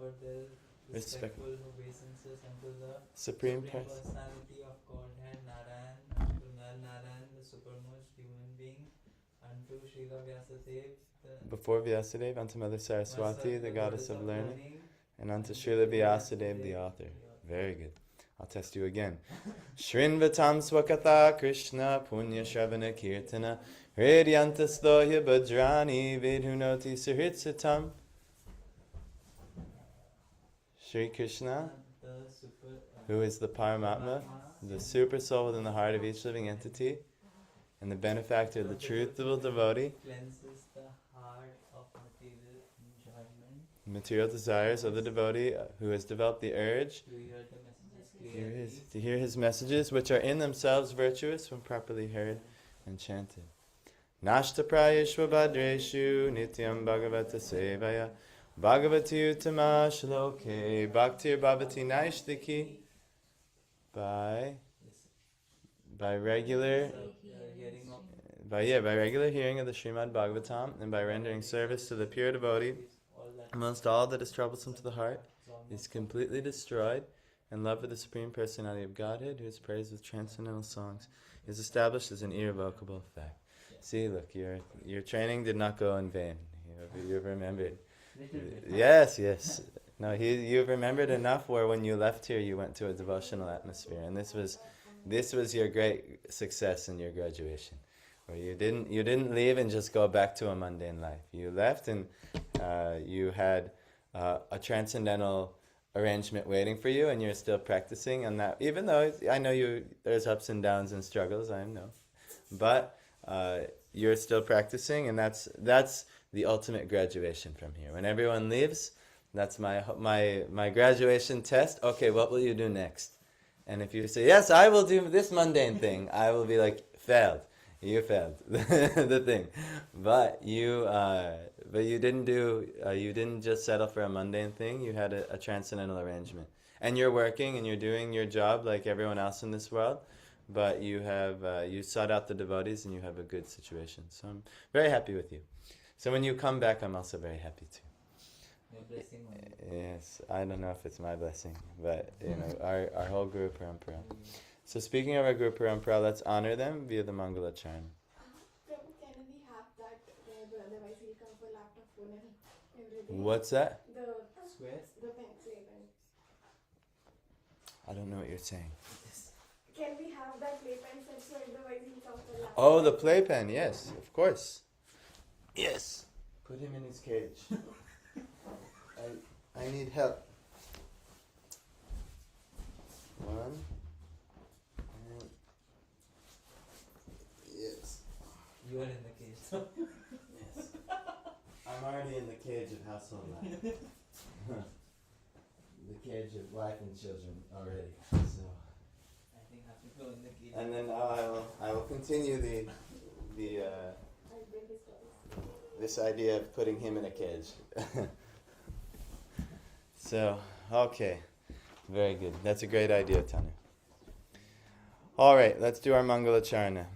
offer their respectful obeisances unto the Supreme Personality of Godhead, Narayan, unto Narayan, the supermost human being, unto Srila Vyasadeva, before Vyasadeva, unto Mother Saraswati, the goddess of learning, and unto Srila Vyasadeva, the author. Very good. I'll test you again. Shrinvatam swakatha Krishna punya shravana kirtana Hridyantas loya bhadrani vidhunoti sahritsatam. Shri Krishna, who is the Paramatma, the super soul within the heart of each living entity, and the benefactor of the truthful devotee, cleanses the heart of material enjoyment, material desires of the devotee who has developed the urge to hear his messages, which are in themselves virtuous when properly heard and chanted. Nashta prayeshva bhadreshu nityam bhagavata sevaya bhagavati uttama shloke bhaktir bhavati naishtiki. By regular hearing of the Srimad Bhagavatam and by rendering service to the pure devotee, amongst all that is troublesome to the heart is completely destroyed, and love for the Supreme Personality of Godhead, who is praised with transcendental songs, is established as an irrevocable fact. See, look, your training did not go in vain. You've remembered. Yes. No, you've remembered enough where when you left here, you went to a devotional atmosphere, and this was your great success in your graduation, where you didn't leave and just go back to a mundane life. You left and you had a transcendental arrangement waiting for you, and you're still practicing on that. Even though I know there's ups and downs and struggles, I know, but you're still practicing, and that's the ultimate graduation from here. When everyone leaves, that's my graduation test. Okay, what will you do next? And if you say, yes, I will do this mundane thing, I will be like, failed. You failed the thing. But you didn't just settle for a mundane thing. You had a transcendental arrangement. And you're working and you're doing your job like everyone else in this world. But you sought out the devotees and you have a good situation. So I'm very happy with you. So when you come back, I'm also very happy too. Your blessing. Yes, I don't know if it's my blessing, but our whole Guru Parampara. So speaking of our Guru Parampara, let's honor them via the Mangala Charana. Prabhu, can we have that where otherwise he'll come for laptop phone and everything? What's that? The Square? The pencil. I don't know what you're saying. Can we have that play pen set so otherwise he'll come for laptop? Oh, the playpen, yes, of course. Yes. Put him in his cage. I need help. One. Yes. You are in the cage. Yes. I'm already in the cage of household life. The cage of wife and children already. So. I think I have to go in the cage. And then I will continue this idea of putting him in a cage. So, okay. Very good. That's a great idea, Tanu. All right, let's do our Mangala Charana.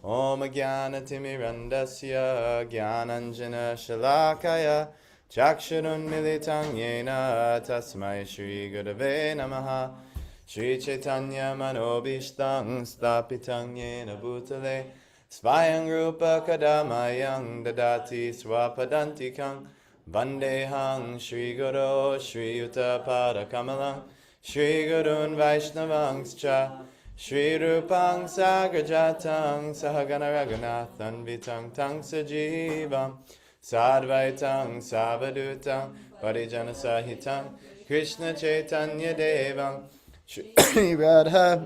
Om Jnana Timirandasya Jnananjana Shalakaya Chakshurun Militang Yena Tasmai Shri Gurave Namaha Shri Chaitanya Manobhishtang Stapitang Yena Bhutale Svayang Rupa Kadamayang Dadati Swapadantikang Vandehang Shri Guru Shri Yuta Pada Kamalang Shri Gurun Vaishnavangscha Shri Rupang Sagrajatang Sahagana Raghunathan Vitang Tang Sajivam Sadvaitang Savadutang Parijana Sahitang Krishna Chaitanya Devam Shri Radha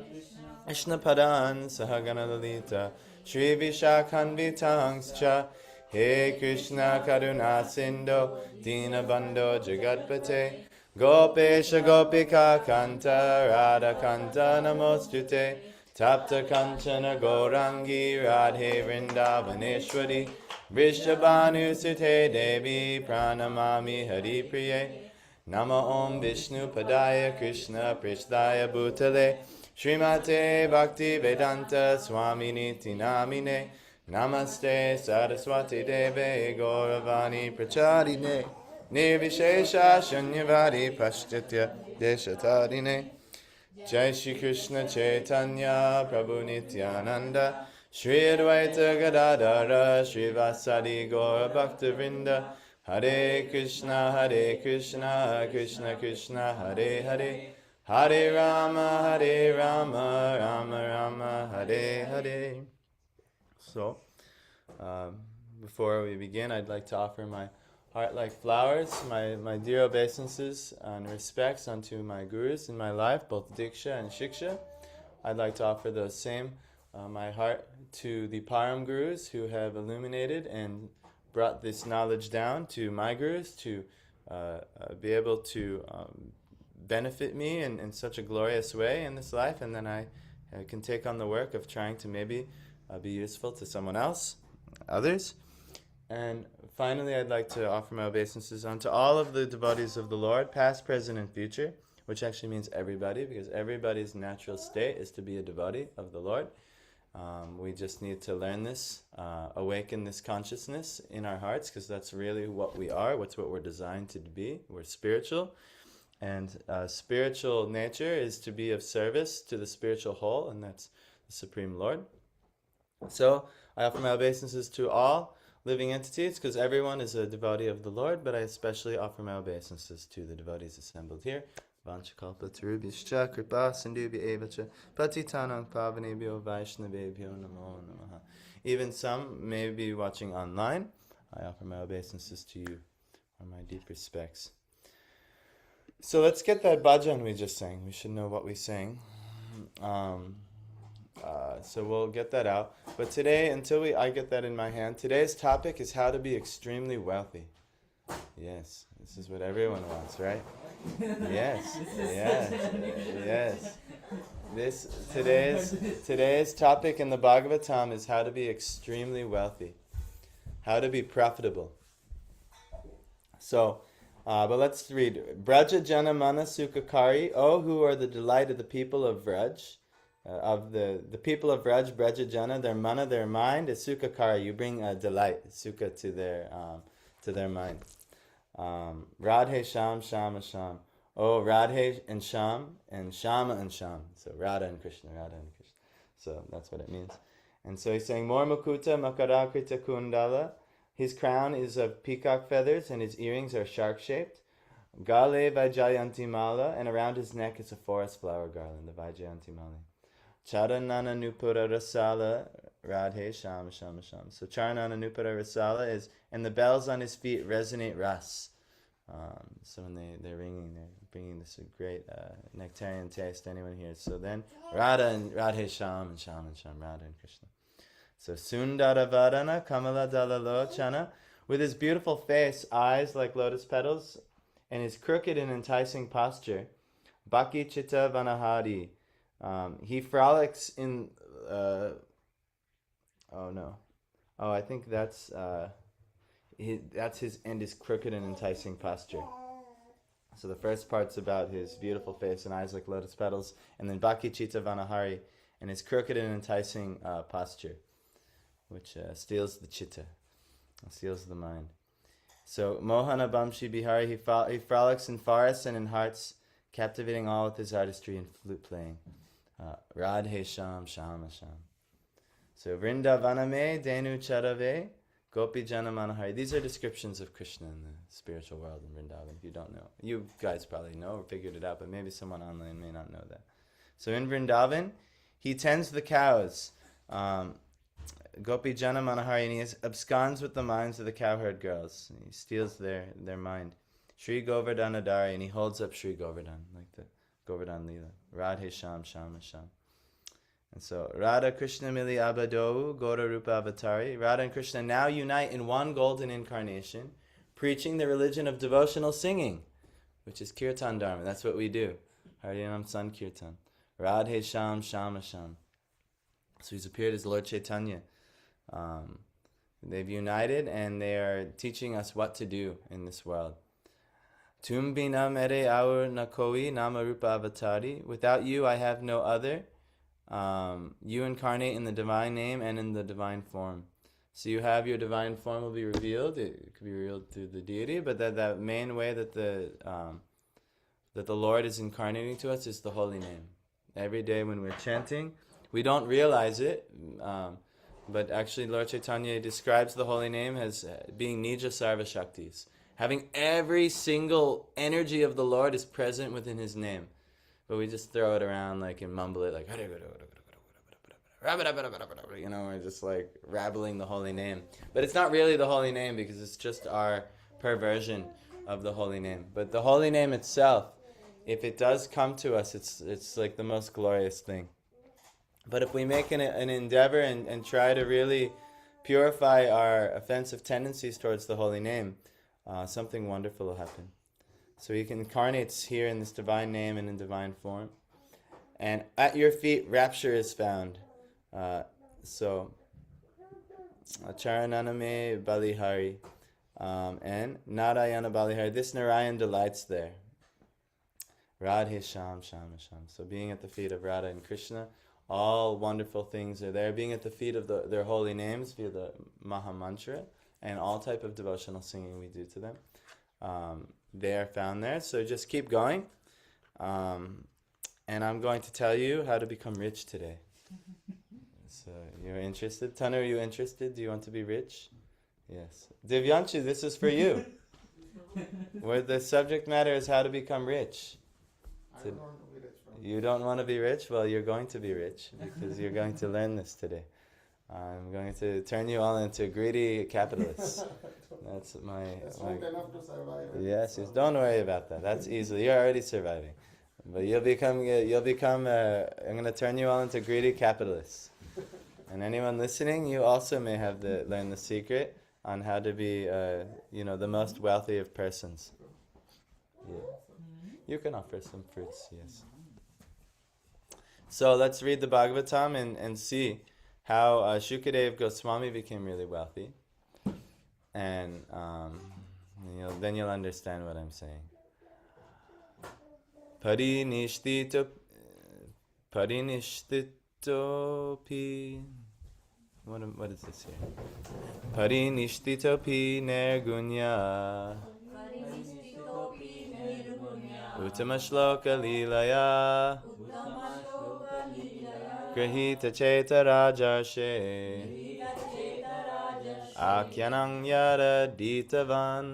Krishna Padan Sahagana Lalita Shri Vishakhan Vitangscha He Krishna Karuna Sindho Dinabandho Jagatpate Gopesha Gopika Kanta Radha Kanta Namostute Tapta Kanchana Gorangi Radhe Vrindavaneshwari Vrishabhanu Sute Devi Pranamami Hari Priye Nama Om Vishnu Padaya Krishna Prishdaya Bhutale Srimate Bhakti Vedanta Swami Niti Namine Namaste Saraswati Deve Gauravani Pracharine Nirvishesha Shunyavadi Pashtitya Deshatarine. Jai Shri Krishna Chaitanya Prabhu Nityananda Shri Advaita Gadadara Shri Vasadi Gaura Bhaktivinoda Hare Krishna Krishna Krishna Hare Hare Hare Rama Rama Rama Hare Hare. So, before we begin, I'd like to offer my heart-like flowers, my dear obeisances and respects unto my gurus in my life, both Diksha and Shiksha. I'd like to offer those same, my heart to the Param Gurus who have illuminated and brought this knowledge down to my gurus to be able to benefit me in such a glorious way in this life, and then I can take on the work of trying to maybe be useful to someone else, others. And finally, I'd like to offer my obeisances unto all of the devotees of the Lord, past, present, and future, which actually means everybody, because everybody's natural state is to be a devotee of the Lord. We just need to learn this, awaken this consciousness in our hearts, because that's really what we are, what we're designed to be. We're spiritual, and spiritual nature is to be of service to the spiritual whole, and that's the Supreme Lord. So I offer my obeisances to all living entities, because everyone is a devotee of the Lord, but I especially offer my obeisances to the devotees assembled here. Vanchakalpatarubhyascha kripa sindhubhya evacha patitanang pavanebhyo vaishnavebhyo namo namaha. Even some may be watching online. I offer my obeisances to you, or my deep respects. So let's get that bhajan we just sang. We should know what we sang. So we'll get that out. But today, until I get that in my hand, today's topic is how to be extremely wealthy. Yes, this is what everyone wants, right? Yes. Today's topic in the Bhagavatam is how to be extremely wealthy, how to be profitable. So, but let's read. Braja Jana Mana Sukakari, oh, who are the delight of the people of Vraj. Of the people of Vraj, Braja Jana, their mana, their mind is Sukakara. You bring a delight, Sukha, to their mind. Radhe Sham, Shama Sham. Oh, Radhe and Sham, and Shama and Sham. So Radha and Krishna. So that's what it means. And so he's saying, Mor Mukuta Makarakrita Kundala. His crown is of peacock feathers, and his earrings are shark-shaped. Gale Vajayanti Mala, and around his neck is a forest flower garland, the Vajayanti Mala. Charanana Nupura Rasala Radhe Shama Shama Sham. So Charanana Nupura Rasala is, and the bells on his feet resonate ras. So when they're ringing, they're bringing this great nectarian taste to anyone here. So then Radha and Radhe Sham and Sham, Radha and Krishna. So Sundara Vadana Kamala Dalalo Chana, with his beautiful face, eyes like lotus petals, and his crooked and enticing posture, Bhakti Chitta Vanahari. He frolics in. I think that's his and his crooked and enticing posture. So the first part's about his beautiful face and eyes like lotus petals, and then Bhakti Chitta Vanahari and his crooked and enticing posture, which steals the chitta, steals the mind. So Mohana Bamshi Bihari, he frolics in forests and in hearts, captivating all with his artistry and flute playing. Radhe Sham Shama Sham. So Vrindavaname Denu Charave Gopi Jana Manahari. These are descriptions of Krishna in the spiritual world in Vrindavan. If you don't know, you guys probably know or figured it out, but maybe someone online may not know that. So in Vrindavan, he tends the cows. Gopi Jana Manahari, and he absconds with the minds of the cowherd girls. He steals their mind. Sri Govardhana Dari, and he holds up Sri Govardhan, like the Govardhan Leela. Radhe Sham Shama Sham. And so, Radha Krishna Mili Abadou, Gora Rupa Avatari. Radha and Krishna now unite in one golden incarnation, preaching the religion of devotional singing, which is Kirtan Dharma. That's what we do. Harinam Sankirtan. Radhe Sham Shama Sham. So he's appeared as Lord Chaitanya. They've united and they are teaching us what to do in this world. Tumbina mere aur nakoi nama rupa avatari. Without you, I have no other. You incarnate in the divine name and in the divine form. So you have your divine form will be revealed. It could be revealed through the deity, but that main way that the Lord is incarnating to us is the holy name. Every day when we're chanting, we don't realize it, but actually Lord Chaitanya describes the holy name as being Nija Sarva Shaktis. Having every single energy of the Lord is present within His name. But we just throw it around like and mumble it like, you know, we're just like rabbling the holy name. But it's not really the holy name because it's just our perversion of the holy name. But the holy name itself, if it does come to us, it's like the most glorious thing. But if we make an endeavor and try to really purify our offensive tendencies towards the holy name, something wonderful will happen. So He incarnates here in this divine name and in divine form. And at your feet, rapture is found. So, Charananame Balihari and Narayana Balihari. This Narayan delights there. Radhe Sham Sham Sham. So being at the feet of Radha and Krishna, all wonderful things are there. Being at the feet of their holy names via the Maha Mantra and all type of devotional singing we do to them. They are found there. So just keep going. And I'm going to tell you how to become rich today. So you're interested? Tanu, are you interested? Do you want to be rich? Yes. Divyanshi, this is for you. Where the subject matter is how to become rich. I don't want to be rich. You don't want to be rich? Well, you're going to be rich because you're going to learn this today. I'm going to turn you all into greedy capitalists. That's my... It's not enough to survive. Yes, don't worry about that. That's easy. You're already surviving. But you'll become, I'm going to turn you all into greedy capitalists. And anyone listening, you also may have learn the secret on how to be, the most wealthy of persons. Yeah. You can offer some fruits, yes. So let's read the Bhagavatam and see how Shukadev Goswami became really wealthy. And then you'll understand what I'm saying. Parinishthitopi. What is this here? Parinishthitopi nirgunya. Uttama shloka lilaya. Grahita cheta rajarshe. Akyanang yada ditavan.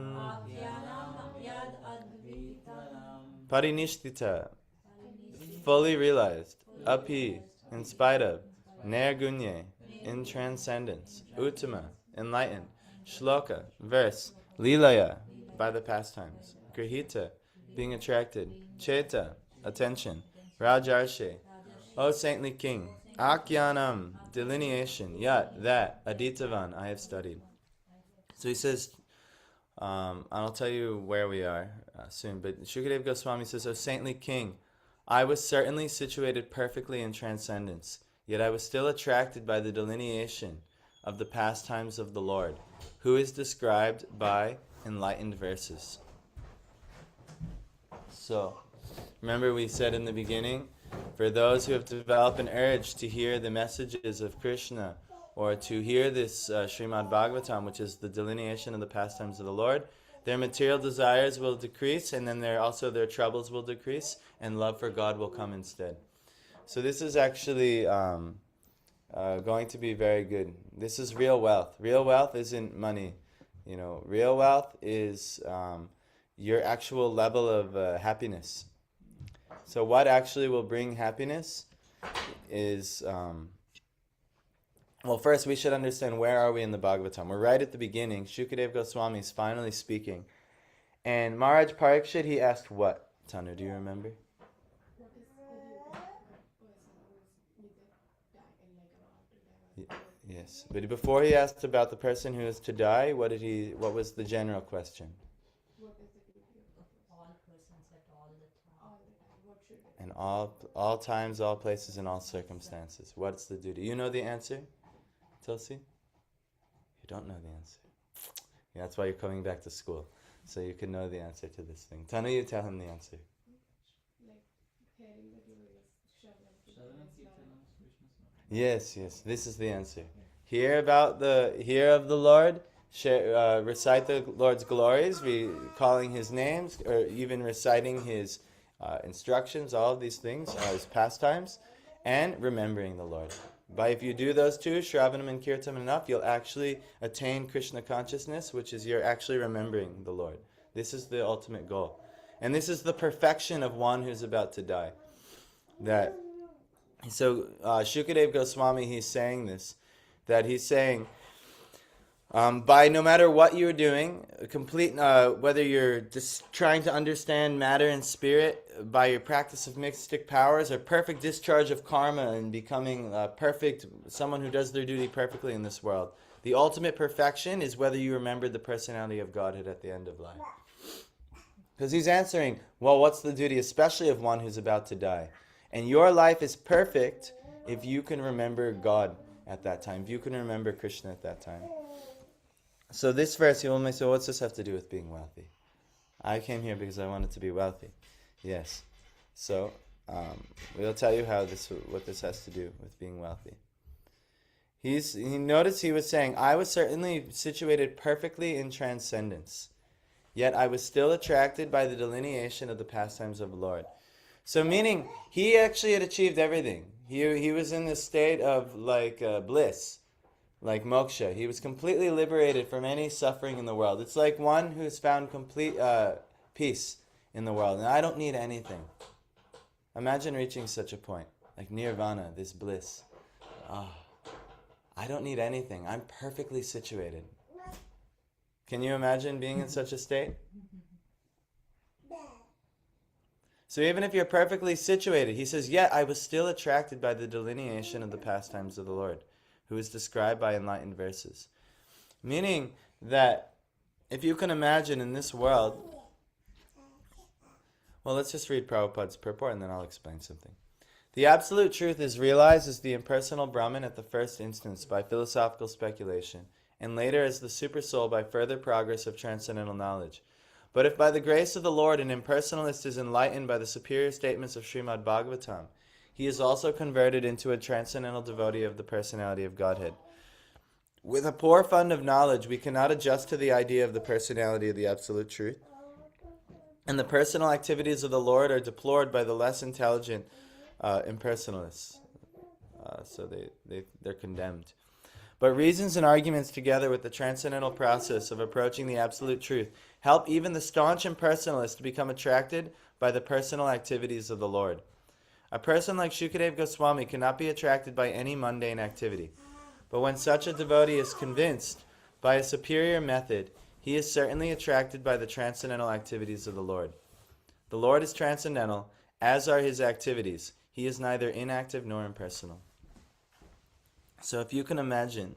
Parinishtita, fully realized, api, in spite of, nirgunye, in transcendence, uttama, enlightened, shloka, verse, lilaya, by the pastimes, grihita, being attracted, cheta, attention, rajarshe, O saintly king, akyanam, delineation, yat, that, aditavan, I have studied. So he says, I'll tell you where we are soon, but Shukadev Goswami says, O saintly king, I was certainly situated perfectly in transcendence, yet I was still attracted by the delineation of the pastimes of the Lord, who is described by enlightened verses. So, remember we said in the beginning, for those who have developed an urge to hear the messages of Krishna, or to hear this Srimad Bhagavatam, which is the delineation of the pastimes of the Lord, their material desires will decrease, and then their troubles will decrease, and love for God will come instead. So this is actually going to be very good. This is real wealth. Real wealth isn't money. Real wealth is your actual level of happiness. So what actually will bring happiness is... Well, first we should understand where are we in the Bhagavatam. We're right at the beginning. Shukadev Goswami is finally speaking. And Maharaj Parikshit, he asked what? Tanu, do you remember? What is the person who is either die and about to die? Yes. But before he asked about the person who is to die, what was the general question? What is the duty of All persons at all the time. all the time? What should it In all times, all places, and all circumstances. What's the duty? You know the answer, Tulsi? You don't know the answer. Yeah, that's why you're coming back to school. So you can know the answer to this thing. Tanu, you tell him the answer. like hearing the devotees Shravan Shravan Kirtanam Krishna's name. Yes, this is the answer. hear of the Lord, recite the Lord's glories, calling His names, or even reciting His instructions, all of these things, His pastimes, and remembering the Lord. If you do those two, Shravanam and Kirtanam enough, you'll actually attain Krishna consciousness, which is you're actually remembering the Lord. This is the ultimate goal. And this is the perfection of one who's about to die. So Shukadev Goswami, he's saying this, that he's saying, by no matter what you're doing, whether you're just trying to understand matter and spirit by your practice of mystic powers, or perfect discharge of karma and becoming someone who does their duty perfectly in this world, the ultimate perfection is whether you remember the personality of Godhead at the end of life. Because he's answering, well, what's the duty, especially of one who's about to die? And your life is perfect if you can remember God at that time, if you can remember Krishna at that time. So this verse, you will say, what's this have to do with being wealthy? I came here because I wanted to be wealthy. Yes. So we'll tell you what this has to do with being wealthy. Noticed he was saying, I was certainly situated perfectly in transcendence, yet I was still attracted by the delineation of the pastimes of the Lord. So meaning, he actually had achieved everything. He was in this state of bliss, like moksha. He was completely liberated from any suffering in the world. It's like one who's found complete peace in the world. And I don't need anything. Imagine reaching such a point, like nirvana, this bliss. I don't need anything. I'm perfectly situated. Can you imagine being in such a state? So even if you're perfectly situated, he says, yet I was still attracted by the delineation of the pastimes of the Lord, who is described by enlightened verses. Meaning that if you can imagine in this world, well, let's just read Prabhupada's purport and then I'll explain something. The absolute truth is realized as the impersonal Brahman at the first instance by philosophical speculation, and later as the supersoul by further progress of transcendental knowledge. But if by the grace of the Lord an impersonalist is enlightened by the superior statements of Srimad Bhagavatam, he is also converted into a transcendental devotee of the personality of Godhead. With a poor fund of knowledge, we cannot adjust to the idea of the personality of the Absolute Truth, and the personal activities of the Lord are deplored by the less intelligent impersonalists. So they're condemned. But reasons and arguments together with the transcendental process of approaching the Absolute Truth help even the staunch impersonalist to become attracted by the personal activities of the Lord. A person like Shukadev Goswami cannot be attracted by any mundane activity. But when such a devotee is convinced by a superior method, he is certainly attracted by the transcendental activities of the Lord. The Lord is transcendental, as are his activities. He is neither inactive nor impersonal. So if you can imagine,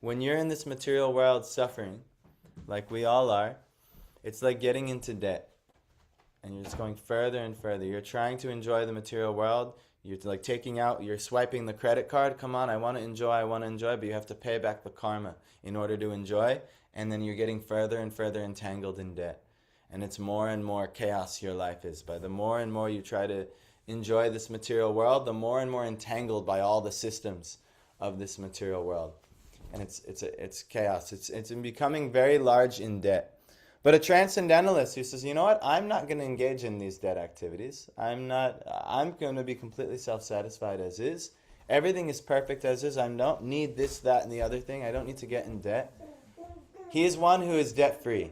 when you're in this material world suffering, like we all are, it's like getting into debt. And you're just going further and further. You're trying to enjoy the material world. You're like you're swiping the credit card. Come on, I want to enjoy, but you have to pay back the karma in order to enjoy. And then you're getting further and further entangled in debt. And it's more and more chaos your life is. By the more and more you try to enjoy this material world, the more and more entangled by all the systems of this material world. And it's chaos. It's becoming very large in debt. But a transcendentalist who says, you know what, I'm not going to engage in these debt activities. I'm going to be completely self-satisfied as is. Everything is perfect as is. I don't need this, that, and the other thing. I don't need to get in debt. He is one who is debt-free.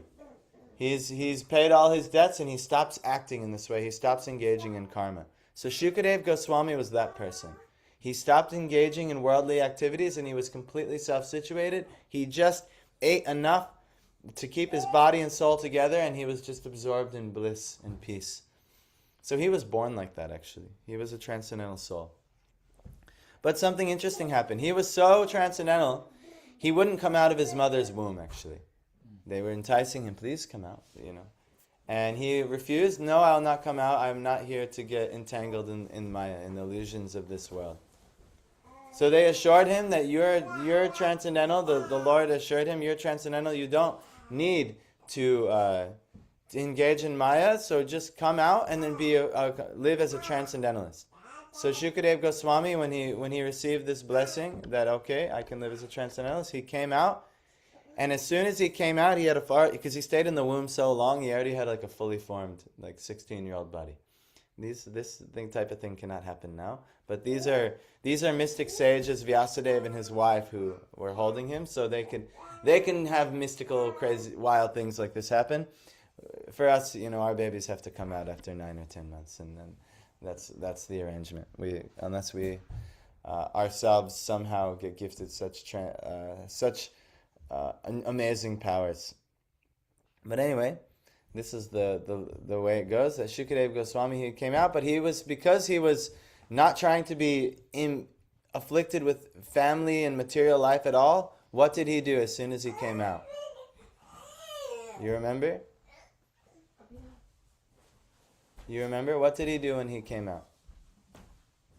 He's paid all his debts and he stops acting in this way. He stops engaging in karma. So Shukadev Goswami was that person. He stopped engaging in worldly activities and he was completely self-situated. He just ate enough to keep his body and soul together, and he was just absorbed in bliss and peace. So he was born like that, actually. He was a transcendental soul. But something interesting happened. He was so transcendental, he wouldn't come out of his mother's womb, actually. They were enticing him, please come out, And he refused, no, I'll not come out. I'm not here to get entangled in Maya, in the illusions of this world. So they assured him that you're transcendental. The Lord assured him, you're transcendental. You don't need to engage in Maya, so just come out and then live as a transcendentalist. So Shukadev Goswami, when he received this blessing that okay, I can live as a transcendentalist, he came out, and as soon as he came out, he had because he stayed in the womb so long, he already had like a fully formed, like 16-year-old body. This type of thing cannot happen now. But these are mystic sages, Vyasadeva and his wife, who were holding him, so they can have mystical, crazy, wild things like this happen. For us, our babies have to come out after 9 or 10 months, and then that's the arrangement. Unless we ourselves somehow get gifted such amazing powers. But anyway, this is the way it goes. That Shukadev Goswami, he came out, but because he was not trying to be afflicted with family and material life at all. What did he do as soon as he came out? You remember? You remember? What did he do when he came out?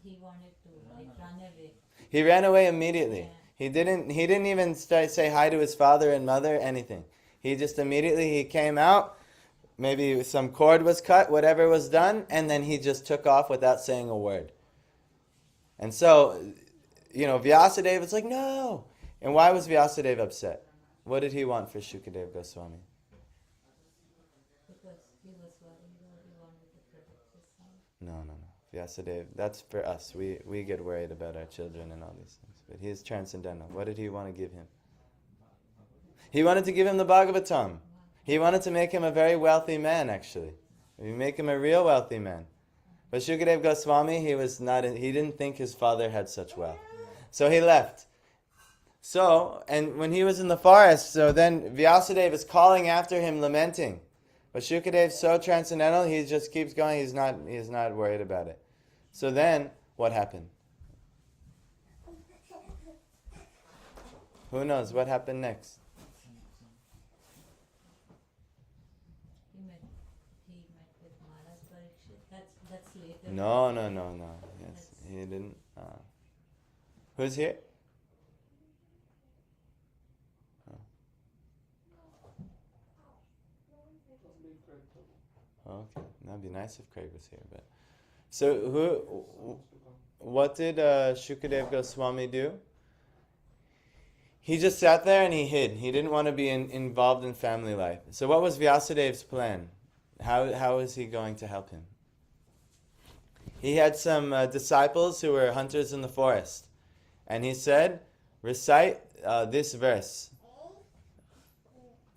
He wanted to run away. He ran away immediately. Yeah. He didn't even say hi to his father and mother, anything. He just immediately, he came out, maybe some cord was cut, whatever was done, and then he just took off without saying a word. And so, Vyasadeva was like, no! And why was Vyasadeva upset? What did he want for Shukadev Goswami? Because he was worried, he wanted to protect his son. No. Vyasadeva, that's for us. We get worried about our children and all these things. But he is transcendental. What did he want to give him? He wanted to give him the Bhagavatam. He wanted to make him a very wealthy man, actually. He make him a real wealthy man. But Shukadev Goswami, he didn't think his father had such wealth. So he left. So, and when he was in the forest, so then Vyasadeva is calling after him, lamenting. But Shukadev's so transcendental, he just keeps going, he's not worried about it. So then, what happened? Who knows what happened next? He met with Maharaj Parikshit. That's later. No. Yes, he didn't. Who's here? Okay, that'd be nice if Craig was here. But so what did Shukadev Goswami do? He just sat there and he hid. He didn't want to be involved in family life. So what was Vyasadev's plan? How was he going to help him? He had some disciples who were hunters in the forest. And he said, recite this verse.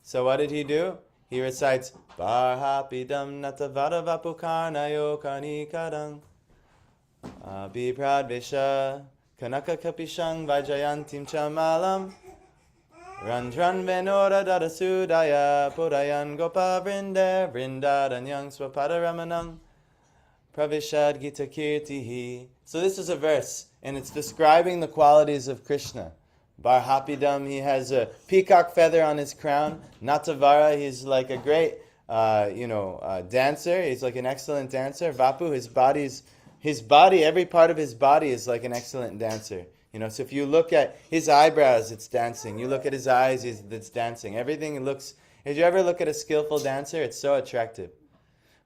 So what did he do? He recites, Barhapidam natavada vapukarnayo karnikadang Bipradvisha kanaka kapishang vajayantim chamalam Randran venora dadasudaya Pudayan gopa vrinde Vrindadanyang swapadaramanang Pravishad gita kirtihi. So this is a verse, and it's describing the qualities of Krishna. Barhapidam, he has a peacock feather on his crown. Natavara, he's like a great, dancer. He's like an excellent dancer. Vapu, his body, every part of his body is like an excellent dancer. So if you look at his eyebrows, it's dancing. You look at his eyes, it's dancing. Everything looks. If you ever look at a skillful dancer, it's so attractive.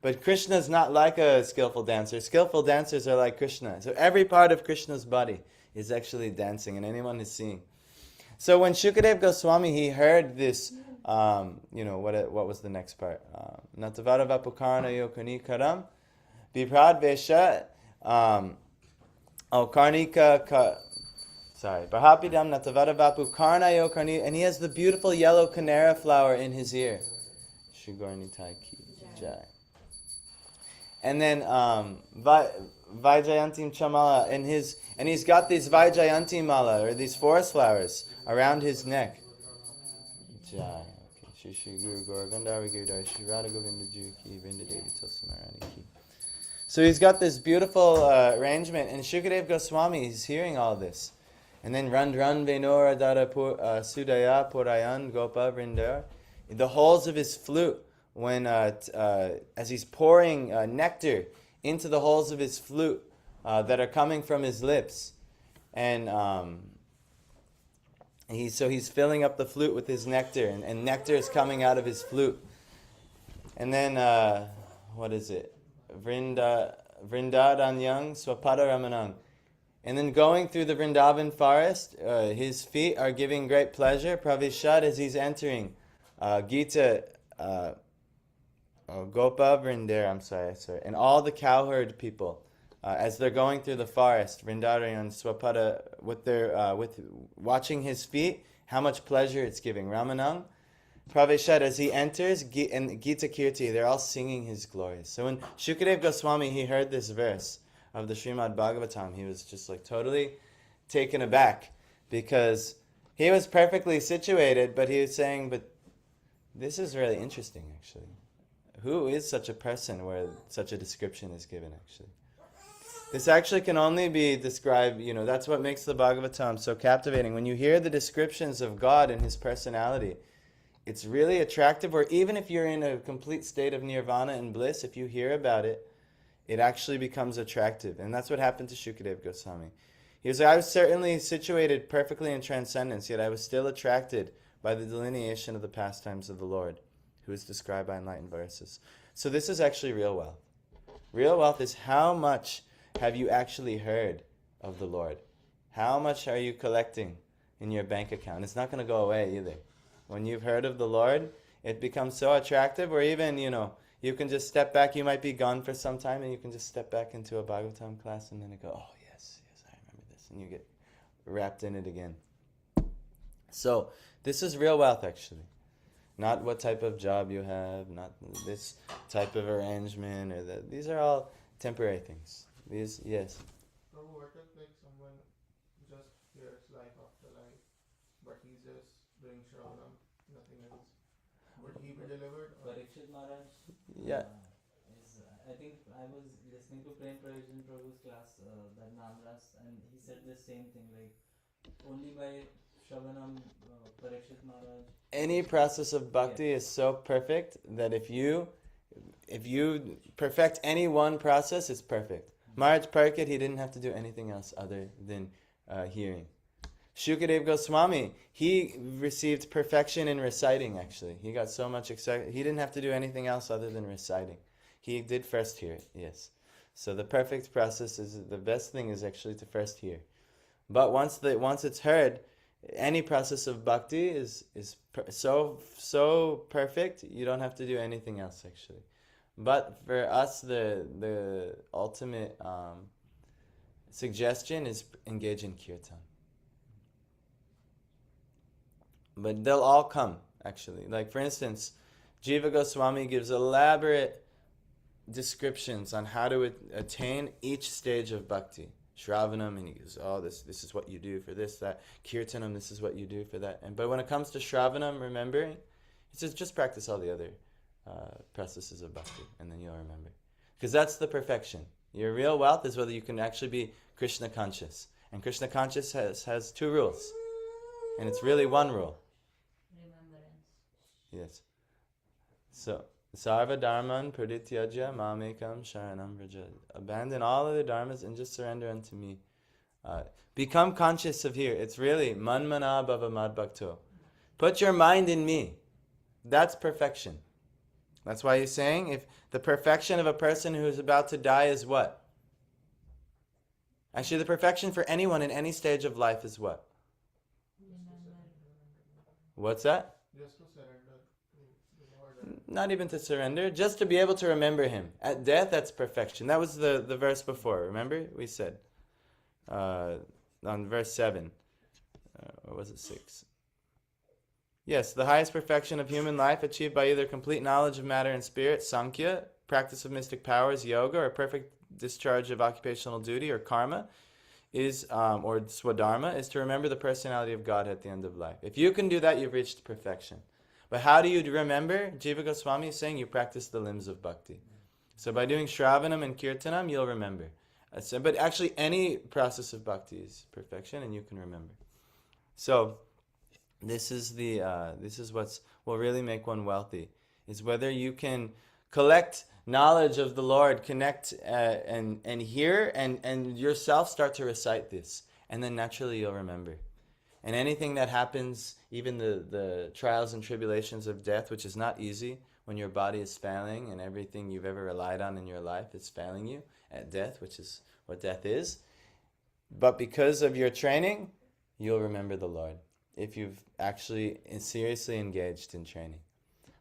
But Krishna is not like a skillful dancer. Skillful dancers are like Krishna. So every part of Krishna's body is actually dancing, and anyone is seeing. So when Shukadev Goswami, he heard this, what was the next part? Natavara vapukarna yokani karam, biprad vesha, karnika, Barhapidam natavara vapukarna yokarni, and he has the beautiful yellow canara flower in his ear. Shugornitai ki jai. And then Vaijayantim Chamala, and he's got these Vaijayanti Mala, or these forest flowers, around his neck. Jai. So he's got this beautiful arrangement, and Shukadev Goswami is hearing all this. And then Rand Venora Dara Sudaya Purayan Gopa Vrindar, the holes of his flute, when as he's pouring nectar into the holes of his flute that are coming from his lips, and he's filling up the flute with his nectar, and nectar is coming out of his flute. And then what is it? Vrindaranyang Swapada Ramanang. And then going through the Vrindavan forest, his feet are giving great pleasure. Pravishad, as he's entering Gita, Gopa Vrinder, I'm sorry. And all the cowherd people, as they're going through the forest, Vrindavan Swapada, with watching his feet, how much pleasure it's giving. Ramanang, Praveshad, as he enters, and Gita Kirti, they're all singing his glories. So when Shukadeva Goswami, he heard this verse of the Srimad Bhagavatam, he was just like totally taken aback, because he was perfectly situated, but he was saying, but this is really interesting actually. Who is such a person where such a description is given actually? This actually can only be described, that's what makes the Bhagavatam so captivating. When you hear the descriptions of God and His personality, it's really attractive. Or even if you're in a complete state of nirvana and bliss, if you hear about it, it actually becomes attractive. And that's what happened to Shukadeva Goswami. He was like, I was certainly situated perfectly in transcendence, yet I was still attracted by the delineation of the pastimes of the Lord, who is described by enlightened verses. So this is actually real wealth. Real wealth is how much have you actually heard of the Lord? How much are you collecting in your bank account? It's not going to go away either. When you've heard of the Lord, it becomes so attractive, or even, you can just step back. You might be gone for some time, and you can just step back into a Bhagavatam class, and then you go, oh, yes, I remember this. And you get wrapped in it again. So, this is real wealth, actually. Not what type of job you have, not this type of arrangement, or that. These are all temporary things. These, yes. So what if like someone just hears life after life, but he's just doing Shravanam, nothing else? Would he be delivered? Parikshit Maharaj. Yeah. I think I was listening to Prem Prayojan Prabhu's class, that Namras, and he said the same thing, like only by Shravanam, Parikshit Maharaj. Any process of bhakti is so perfect that if you perfect any one process, it's perfect. Maharaj Parikshit, he didn't have to do anything else other than hearing. Shukadeva Goswami, he received perfection in reciting, actually. He got so much excited. He didn't have to do anything else other than reciting. He did first hear it, yes. So the perfect process is, the best thing is actually to first hear. But once it's heard, any process of bhakti is so perfect, you don't have to do anything else, actually. But for us, the ultimate suggestion is engage in kirtan. But they'll all come, actually. Like, for instance, Jiva Goswami gives elaborate descriptions on how to attain each stage of bhakti. Shravanam, and he goes, this is what you do for this, that. Kirtanam, this is what you do for that. But when it comes to Shravanam, remembering, he says, just practice all the other processes of bhakti, and then you'll remember. Because that's the perfection. Your real wealth is whether you can actually be Krishna conscious. And Krishna conscious has two rules. And it's really one rule. Remembrance. Yes. So, Sarva Dharman Pradityaja Mamekam Sharanam Vraja. Abandon all other dharmas and just surrender unto me. Become conscious of here. It's really Manmana Bhava Mad Bhakto. Put your mind in me. That's perfection. That's why he's saying, if the perfection of a person who is about to die is what? Actually, the perfection for anyone in any stage of life is what? What's that? Just to surrender to the Lord. Not even to surrender, just to be able to remember Him. At death, that's perfection. That was the verse before, remember? We said, on verse 7, or was it 6? Yes, the highest perfection of human life achieved by either complete knowledge of matter and spirit, Sankhya, practice of mystic powers, yoga, or perfect discharge of occupational duty, or karma, is, or swadharma, is to remember the personality of God at the end of life. If you can do that, you've reached perfection. But how do you remember? Jiva Goswami is saying you practice the limbs of bhakti. So by doing Shravanam and Kirtanam, you'll remember. But actually, any process of bhakti is perfection, and you can remember. So this is what will really make one wealthy, is whether you can collect knowledge of the Lord, connect and hear, and yourself start to recite this, and then naturally you'll remember. And anything that happens, even the trials and tribulations of death, which is not easy, when your body is failing and everything you've ever relied on in your life is failing you at death, which is what death is. But because of your training, you'll remember the Lord if you've actually seriously engaged in training,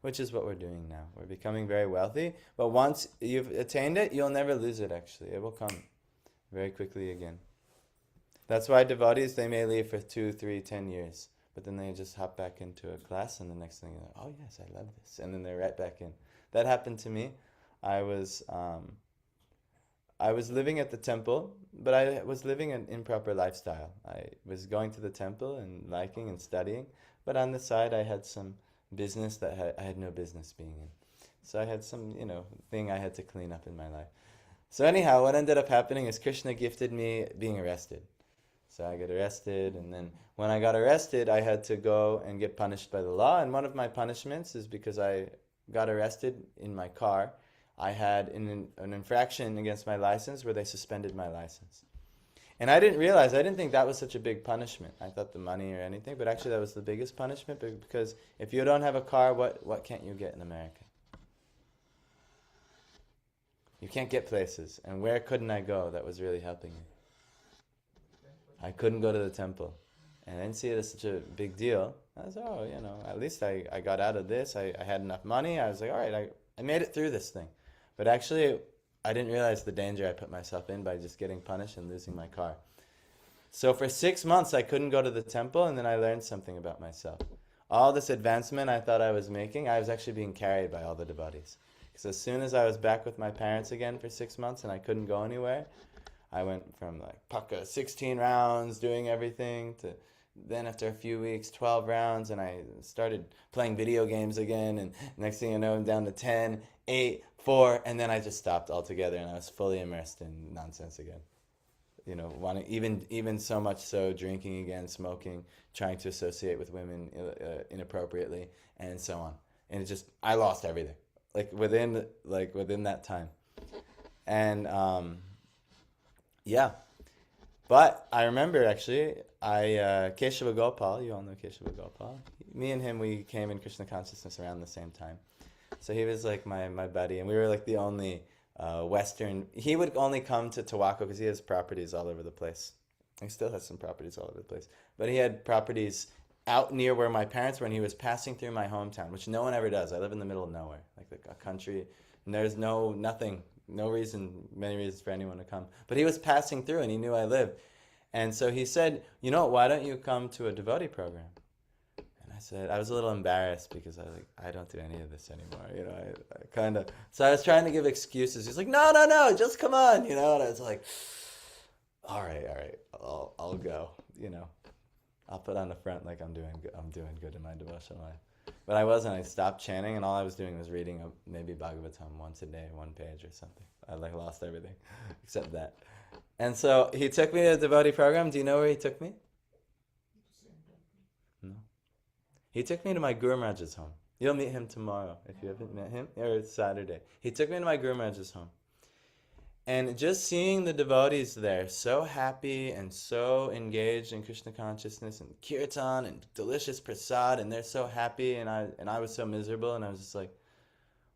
which is what we're doing now. We're becoming very wealthy, but once you've attained it, you'll never lose it actually. It will come very quickly again. That's why devotees, they may leave for 2, 3, 10 years, but then they just hop back into a class and the next thing they're like, oh yes, I love this. And then they're right back in. That happened to me. I was living at the temple, but I was living an improper lifestyle. I was going to the temple and liking and studying, but on the side I had some business that I had no business being in. So I had some, thing I had to clean up in my life. So anyhow, what ended up happening is Krishna gifted me being arrested. So I got arrested, and then when I got arrested, I had to go and get punished by the law. And one of my punishments is because I got arrested in my car, I had an infraction against my license where they suspended my license. And I didn't think that was such a big punishment. I thought the money or anything, but actually that was the biggest punishment, because if you don't have a car, what can't you get in America? You can't get places. And where couldn't I go that was really helping me? I couldn't go to the temple. And I didn't see it as such a big deal. I was, at least I got out of this. I had enough money. I was like, all right, I made it through this thing. But actually, I didn't realize the danger I put myself in by just getting punished and losing my car. So for 6 months, I couldn't go to the temple, and then I learned something about myself. All this advancement I thought I was making, I was actually being carried by all the devotees. Because as soon as I was back with my parents again for 6 months and I couldn't go anywhere, I went from Paka 16 rounds, doing everything, to then after a few weeks, 12 rounds, and I started playing video games again, and next thing you know, I'm down to 10, 8, 4, and then I just stopped altogether, and I was fully immersed in nonsense again. Wanting, even so much so, drinking again, smoking, trying to associate with women inappropriately, and so on. And I lost everything, within that time. And yeah. But I remember actually, Keshava Gopal, you all know Keshava Gopal. Me and him, we came in Krishna consciousness around the same time. So he was my buddy, and we were the only Western. He would only come to Tawako because he has properties all over the place. He still has some properties all over the place. But he had properties out near where my parents were, and he was passing through my hometown, which no one ever does. I live in the middle of nowhere, a country, and there's nothing. No reason, many reasons for anyone to come. But he was passing through and he knew I lived. And so he said, why don't you come to a devotee program? And I said, I was a little embarrassed because I don't do any of this anymore. I kind of, so I was trying to give excuses. He's like, no, just come on, And I was like, all right, I'll go, I'll put on the front like I'm doing good in my devotional life. But I wasn't. I stopped chanting, and all I was doing was reading maybe Bhagavatam once a day, 1 page or something. I lost everything except that. And so he took me to the devotee program. Do you know where he took me? No. He took me to my Guru Maharaj's home. You'll meet him tomorrow if you haven't met him, or it's Saturday. He took me to my Guru Maharaj's home. And just seeing the devotees there, so happy and so engaged in Krishna consciousness and kirtan and delicious prasad, and they're so happy, and I was so miserable, and I was just like,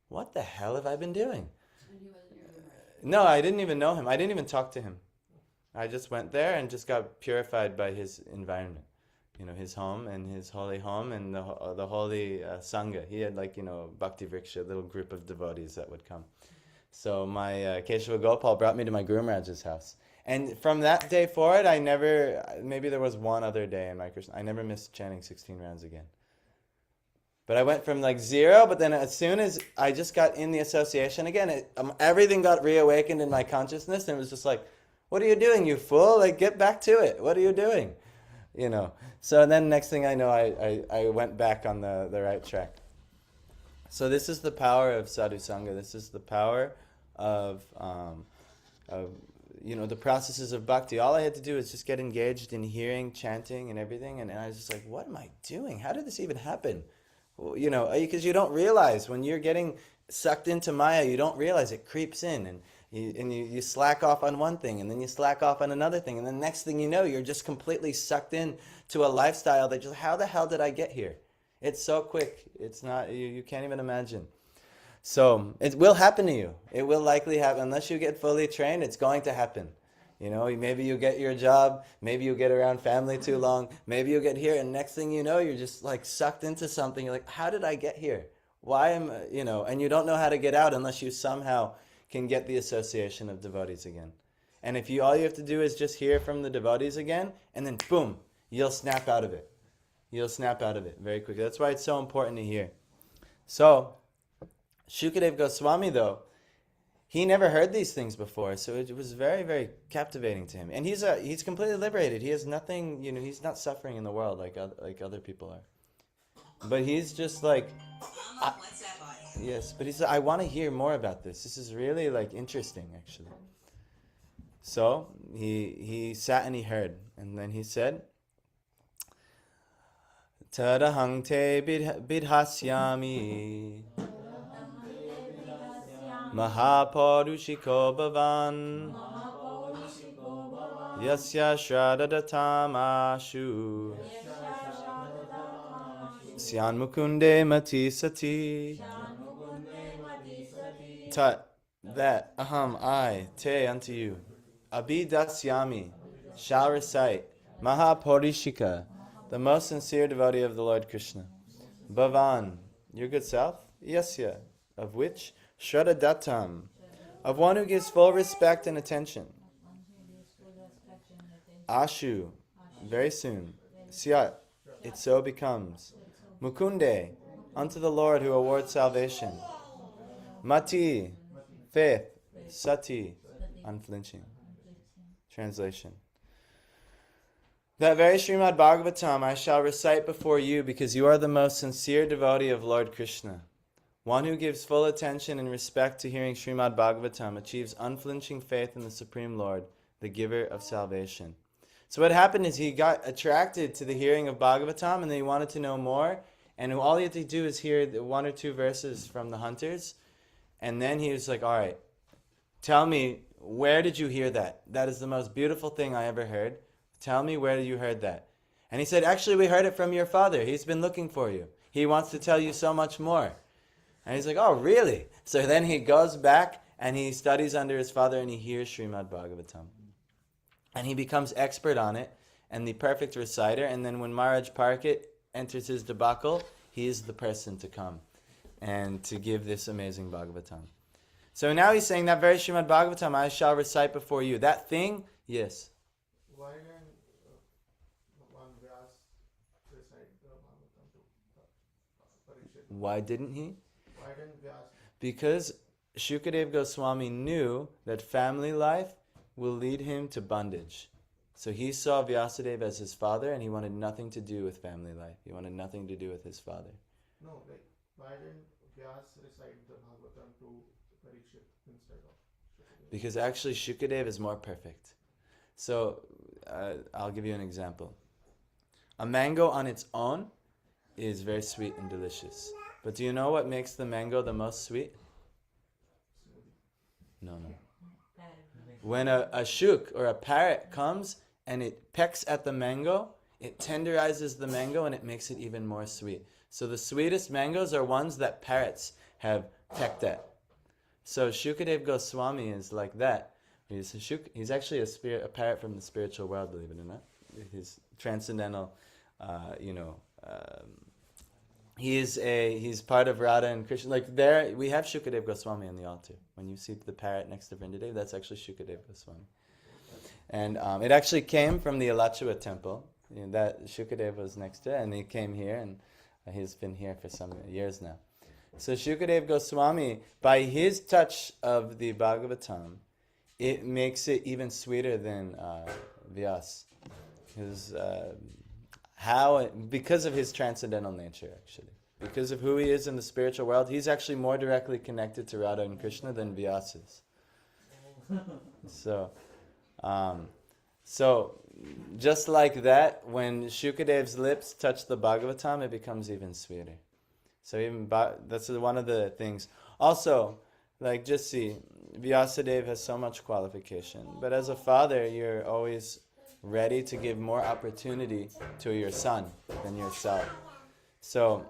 what the hell have I been doing? And he wasn't your Guru Maharaj. No, I didn't even know him. I didn't even talk to him. I just went there and just got purified by his environment. His home and his holy home and the holy Sangha. He had Bhakti Vriksha, a little group of devotees that would come. So my Keshava Gopal brought me to my Guru Maharaj's house. And from that day forward, maybe there was one other day in my Krishna, I never missed chanting 16 rounds again. But I went from 0, but then as soon as I just got in the association again, everything got reawakened in my consciousness, and it was just like, what are you doing, you fool? Get back to it. What are you doing? So then next thing I know, I went back on the right track. So this is the power of sadhu sangha. This is the power of the processes of bhakti. All I had to do was just get engaged in hearing, chanting, and everything. And I was just like, what am I doing? How did this even happen? Because you don't realize when you're getting sucked into Maya, you don't realize it creeps in, and you slack off on one thing, and then you slack off on another thing, and then next thing you know, you're just completely sucked in to a lifestyle that how the hell did I get here? It's so quick. It's not, you can't even imagine. So it will happen to you. It will likely happen. Unless you get fully trained, it's going to happen. You know, maybe you get your job, maybe you get around family too long, maybe you get here, and next thing you know, you're just like sucked into something. You're like, how did I get here? Why am, and you don't know how to get out unless you somehow can get the association of devotees again. And if all you have to do is just hear from the devotees again, and then boom, you'll snap out of it. You'll snap out of it very quickly. That's why it's so important to hear. So, Shukadev Goswami, though, he never heard these things before, so it was very, very captivating to him. And he's completely liberated. He has nothing, he's not suffering in the world like other people are. But he's just like, yes, but he's like, I want to hear more about this. This is really like interesting, actually. So he sat and he heard, and then he said, Tadahang te bidhasyami Mahaparushiko bhavan Yasya shradadatam ashu Syan mukunde mati sati Tat, that, aham, I, te, unto you Abhidasyami, shall recite Mahaparishika, the most sincere devotee of the Lord Krishna. Bhavan, your good self. Yasya, of which? Shradadatam, of one who gives full respect and attention. Ashu, very soon. Syat, it so becomes. Mukunde, unto the Lord who awards salvation. Mati, faith. Sati, unflinching. Translation. That very Srimad Bhagavatam I shall recite before you because you are the most sincere devotee of Lord Krishna. One who gives full attention and respect to hearing Srimad Bhagavatam achieves unflinching faith in the Supreme Lord, the giver of salvation. So what happened is he got attracted to the hearing of Bhagavatam and then he wanted to know more. And all he had to do is hear the 1 or 2 verses from the hunters. And then he was like, all right, tell me, where did you hear that? That is the most beautiful thing I ever heard. Tell me, where you heard that? And he said, actually, we heard it from your father. He's been looking for you. He wants to tell you so much more. And he's like, oh, really? So then he goes back and he studies under his father and he hears Srimad Bhagavatam. And he becomes expert on it and the perfect reciter. And then when Maharaj Parkit enters his debacle, he is the person to come and to give this amazing Bhagavatam. So now he's saying that very Srimad Bhagavatam I shall recite before you. That thing, yes. Why didn't one Vyas recite the Bhagavatam to Parikshit? Why didn't he? Why didn't Vyas? Because Shukadev Goswami knew that family life will lead him to bondage. So he saw Vyasadeva as his father and he wanted nothing to do with family life. He wanted nothing to do with his father. No, why didn't Vyas recite the Bhagavatam to Parikshit instead of Shukadev? Because actually Shukadev is more perfect. So I'll give you an example. A mango on its own is very sweet and delicious. But do you know what makes the mango the most sweet? No. When a shuk or a parrot comes and it pecks at the mango, it tenderizes the mango and it makes it even more sweet. So the sweetest mangoes are ones that parrots have pecked at. So Shukadev Goswami is like that. He's actually a parrot from the spiritual world, believe it or not. He's transcendental, he's part of Radha and Krishna. Like there, we have Shukadev Goswami on the altar. When you see the parrot next to Vrindadev, that's actually Shukadev Goswami. And it actually came from the Alachua temple. That Shukadev was next to it, and he came here, and he's been here for some years now. So Shukadev Goswami, by his touch of the Bhagavatam, it makes it even sweeter than Vyas. Because of his transcendental nature, actually. Because of who he is in the spiritual world, he's actually more directly connected to Radha and Krishna than Vyas is. So, just like that, when Shukadev's lips touch the Bhagavatam, it becomes even sweeter. So that's one of the things. Also, just see, Vyasadeva has so much qualification. But as a father, you're always ready to give more opportunity to your son than yourself. So,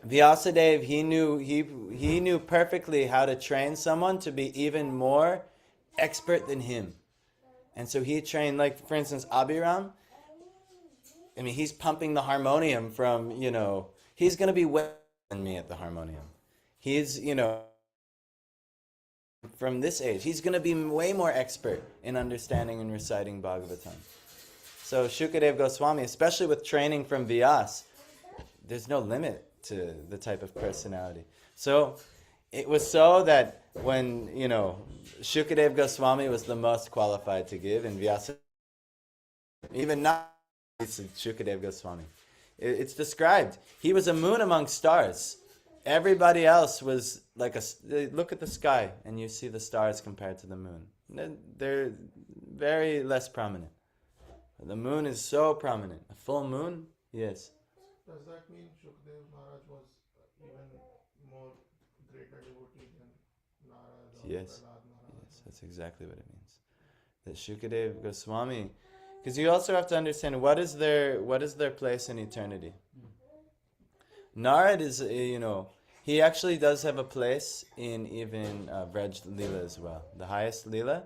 Vyasadeva, he knew perfectly how to train someone to be even more expert than him. And so he trained, like, for instance, Abhiram. I mean, he's pumping the harmonium from, he's going to be way better than me at the harmonium. He's, from this age, he's going to be way more expert in understanding and reciting Bhagavatam. So Shukadeva Goswami, especially with training from Vyas, there's no limit to the type of personality. So it was so that when, Shukadeva Goswami was the most qualified to give, and Vyasa, even not Shukadeva Goswami. It's described. He was a moon among stars. Everybody else was like look at the sky and you see the stars compared to the moon. They're very less prominent. The moon is so prominent. A full moon? Yes. Does that mean Shukdev Maharaj was even more greater devotee than Narada or Yes. Prahlad Maharaj? Yes, that's exactly what it means. That Shukadeva Goswami, because you also have to understand what is their place in eternity. Narad is, he actually does have a place in even Vraj Leela as well, the highest Leela.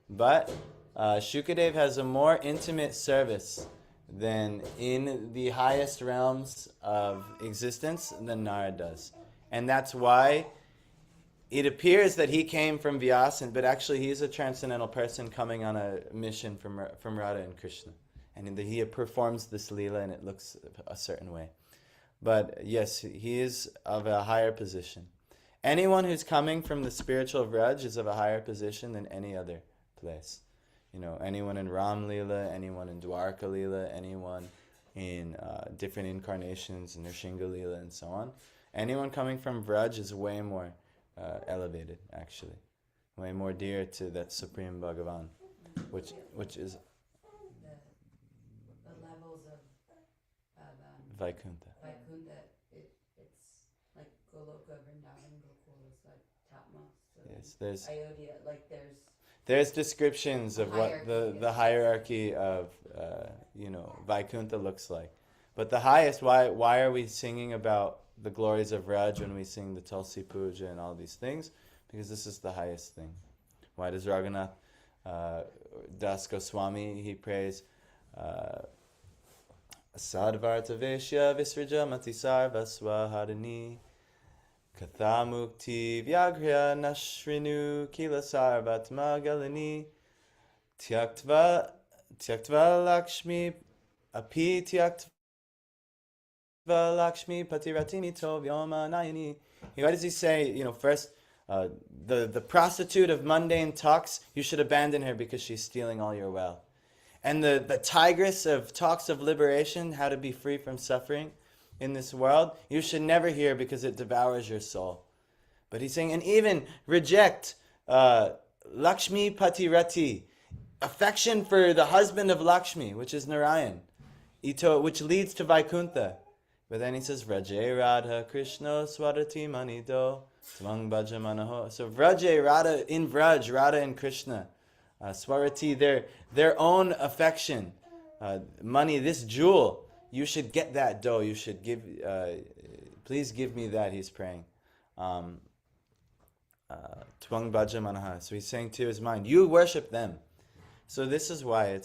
But Shukadev has a more intimate service than in the highest realms of existence than Narad does. And that's why it appears that he came from Vyasa, but actually he's a transcendental person coming on a mission from Radha and Krishna. And he performs this Leela and it looks a certain way. But yes, he is of a higher position. Anyone who's coming from the spiritual Vraj is of a higher position than any other place. Anyone in Ram Leela, anyone in Dwarka Leela, anyone in different incarnations in Nrsimha Leela and so on. Anyone coming from Vraj is way more elevated, actually. Way more dear to that Supreme Bhagavan, which is the levels of Vaikuntha. Vaikuntha, it's like Goloka, Vrindavan, Gokul is like topmost. So Yes, there's Ayodhya, there's descriptions of what hierarchy the hierarchy of Vaikuntha looks like. But the highest, why are we singing about the glories of Raj when we sing the Tulsi Puja and all these things? Because this is the highest thing. Why does Raghunath Das Goswami, he prays Sadvarta Veshya Visraja Mati Sarva Swaharini Katha Mukti Vyaghya Nashrinu Kila Sarvatma Galini Tyaktva Lakshmi Api Tyaktva Lakshmi Patiratini Tov Yoma Nayani. What does he say? First, the prostitute of mundane talks, you should abandon her because she's stealing all your wealth. And the tigress of talks of liberation, how to be free from suffering in this world, you should never hear because it devours your soul. But he's saying, and even reject Lakshmi Patirati, affection for the husband of Lakshmi, which is Narayan, which leads to Vaikuntha. But then he says, Vraje Radha Krishna Swarati Manido Tvang Bhaja Manaho. So Vraje, Radha, in Vraj, Radha and Krishna, Swarati, their own affection, money, this jewel, you should get that dough, you should give, please give me that, he's praying. Tvang Bhaja Manaha. So he's saying to his mind, you worship them. So this is why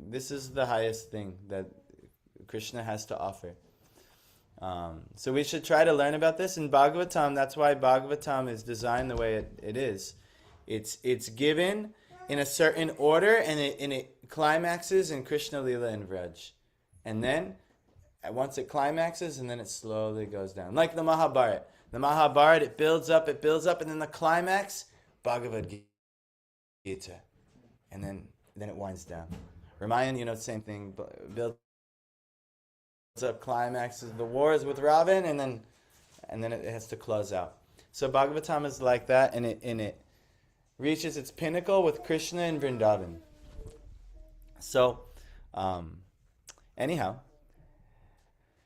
this is the highest thing that Krishna has to offer. So we should try to learn about this in Bhagavatam. That's why Bhagavatam is designed the way it is. It's given in a certain order, and it climaxes in Krishna Lila and Vraj. And then, once it climaxes, and then it slowly goes down. Like the Mahabharata. The Mahabharata, it builds up, and then the climax, Bhagavad Gita. And then it winds down. Ramayana, same thing. Builds up, climaxes, the wars with Ravan, and then it has to close out. So Bhagavatam is like that, and it reaches its pinnacle with Krishna and Vrindavan. So, anyhow,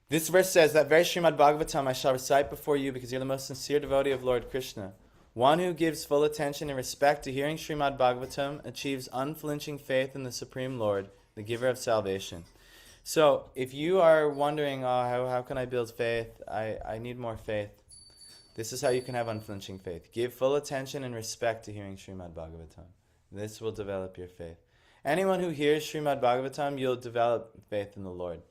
this verse says that very Srimad Bhagavatam I shall recite before you because you're the most sincere devotee of Lord Krishna. One who gives full attention and respect to hearing Srimad Bhagavatam achieves unflinching faith in the Supreme Lord, the giver of salvation. So, if you are wondering, how can I build faith? I need more faith. This is how you can have unflinching faith. Give full attention and respect to hearing Srimad Bhagavatam. This will develop your faith. Anyone who hears Srimad Bhagavatam, you'll develop faith in the Lord.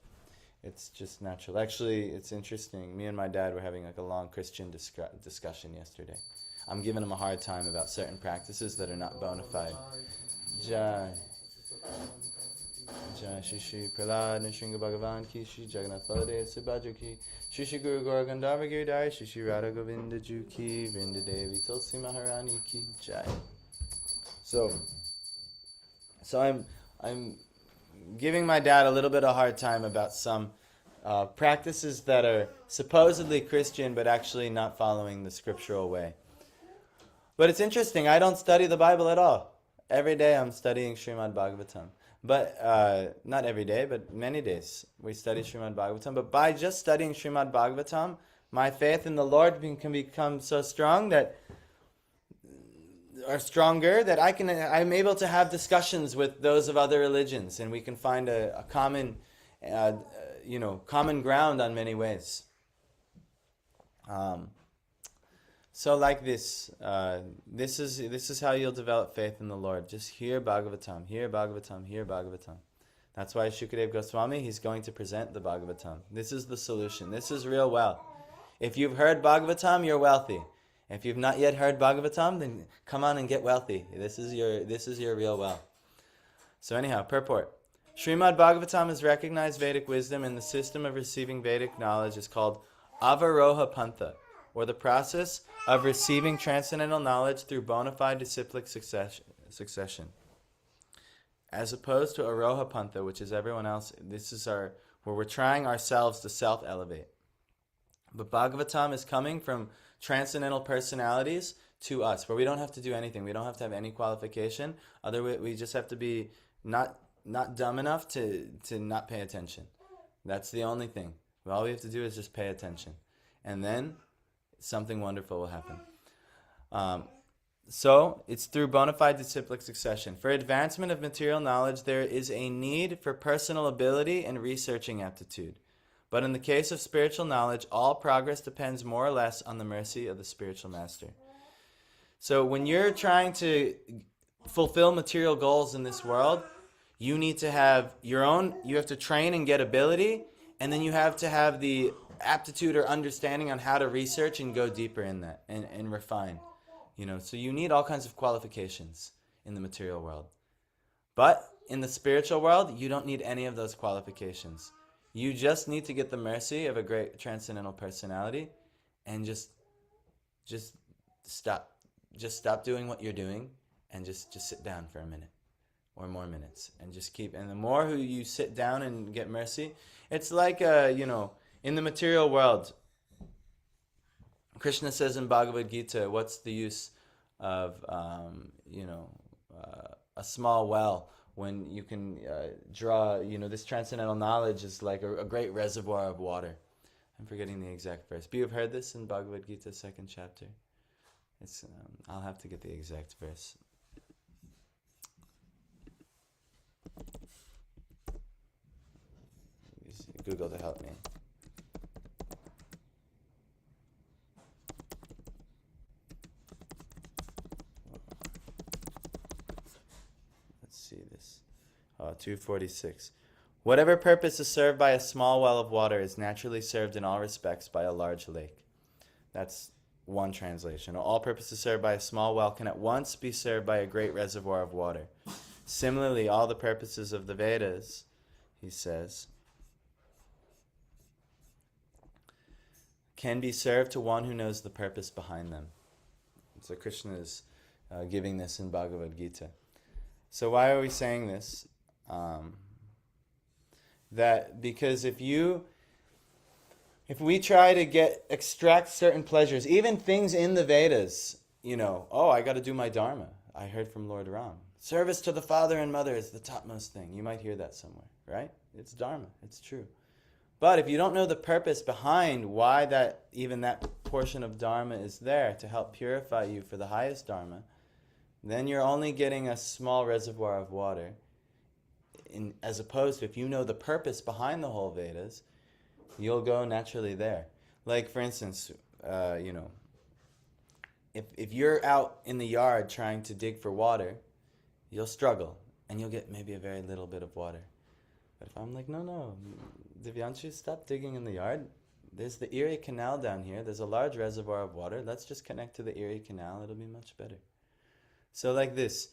It's just natural. Actually, it's interesting. Me and my dad were having like a long Christian discussion yesterday. I'm giving him a hard time about certain practices that are not bona fide. Jai. Jai Shri Shri Prahlad Nrsimha Bhagavan ki Shri Jagannath Baladev Subhadra ki Shri Shri Guru Gaura Gandharva Giridhari Shri Shri Radha Govinda Ju ki Vrinda Devi Tulsi Maharani ki Jai. So I'm giving my dad a little bit of a hard time about some practices that are supposedly Christian but actually not following the scriptural way. But it's interesting, I don't study the Bible at all. Every day I'm studying Srimad Bhagavatam. But not every day, but many days we study Srimad Bhagavatam. But by just studying Srimad Bhagavatam, my faith in the Lord can become so strong that, or stronger, that I'm able to have discussions with those of other religions, and we can find a common, common ground on many ways. So like this, this is how you'll develop faith in the Lord. Just hear Bhagavatam, hear Bhagavatam, hear Bhagavatam. That's why Shukadeva Goswami, he's going to present the Bhagavatam. This is the solution. This is real wealth. If you've heard Bhagavatam, you're wealthy. If you've not yet heard Bhagavatam, then come on and get wealthy. This is your real wealth. So anyhow, purport. Srimad Bhagavatam is recognized Vedic wisdom, and the system of receiving Vedic knowledge is called Avaroha Pantha, or the process of receiving transcendental knowledge through bona fide disciplic succession. As opposed to Aroha Pantha, which is everyone else, this is where we're trying ourselves to self-elevate. But Bhagavatam is coming from transcendental personalities to us, where we don't have to do anything. We don't have to have any qualification. We just have to be not dumb enough to not pay attention. That's the only thing. All we have to do is just pay attention. And then something wonderful will happen. So, it's through bona fide disciplic succession. For advancement of material knowledge, there is a need for personal ability and researching aptitude. But in the case of spiritual knowledge, all progress depends more or less on the mercy of the spiritual master. So, when you're trying to fulfill material goals in this world, you need to have you have to train and get ability, and then you have to have the aptitude or understanding on how to research and go deeper in that and refine. So you need all kinds of qualifications in the material world. But in the spiritual world, you don't need any of those qualifications. You just need to get the mercy of a great transcendental personality and just stop. Just stop doing what you're doing and just sit down for a minute or more minutes and just keep. And the more who you sit down and get mercy, it's like, in the material world, Krishna says in Bhagavad Gita, what's the use of, a small well when you can draw, this transcendental knowledge is like a great reservoir of water. I'm forgetting the exact verse. But you've heard this in Bhagavad Gita, 2nd chapter. It's I'll have to get the exact verse. Google to help me. Let's see this. 246. Whatever purpose is served by a small well of water is naturally served in all respects by a large lake. That's one translation. All purposes served by a small well can at once be served by a great reservoir of water. Similarly, all the purposes of the Vedas, he says, can be served to one who knows the purpose behind them. So Krishna is giving this in Bhagavad Gita. So why are we saying this? That because if we try to extract certain pleasures, even things in the Vedas, I got to do my dharma. I heard from Lord Ram. Service to the father and mother is the topmost thing. You might hear that somewhere, right? It's dharma. It's true. But if you don't know the purpose behind why that portion of dharma is there to help purify you for the highest dharma, then you're only getting a small reservoir of water as opposed to if you know the purpose behind the whole Vedas, you'll go naturally there. Like, for instance, if you're out in the yard trying to dig for water, you'll struggle and you'll get maybe a very little bit of water. But if I'm like, no, Divyanshu, stop digging in the yard. There's the Erie Canal down here. There's a large reservoir of water. Let's just connect to the Erie Canal. It'll be much better. So like this.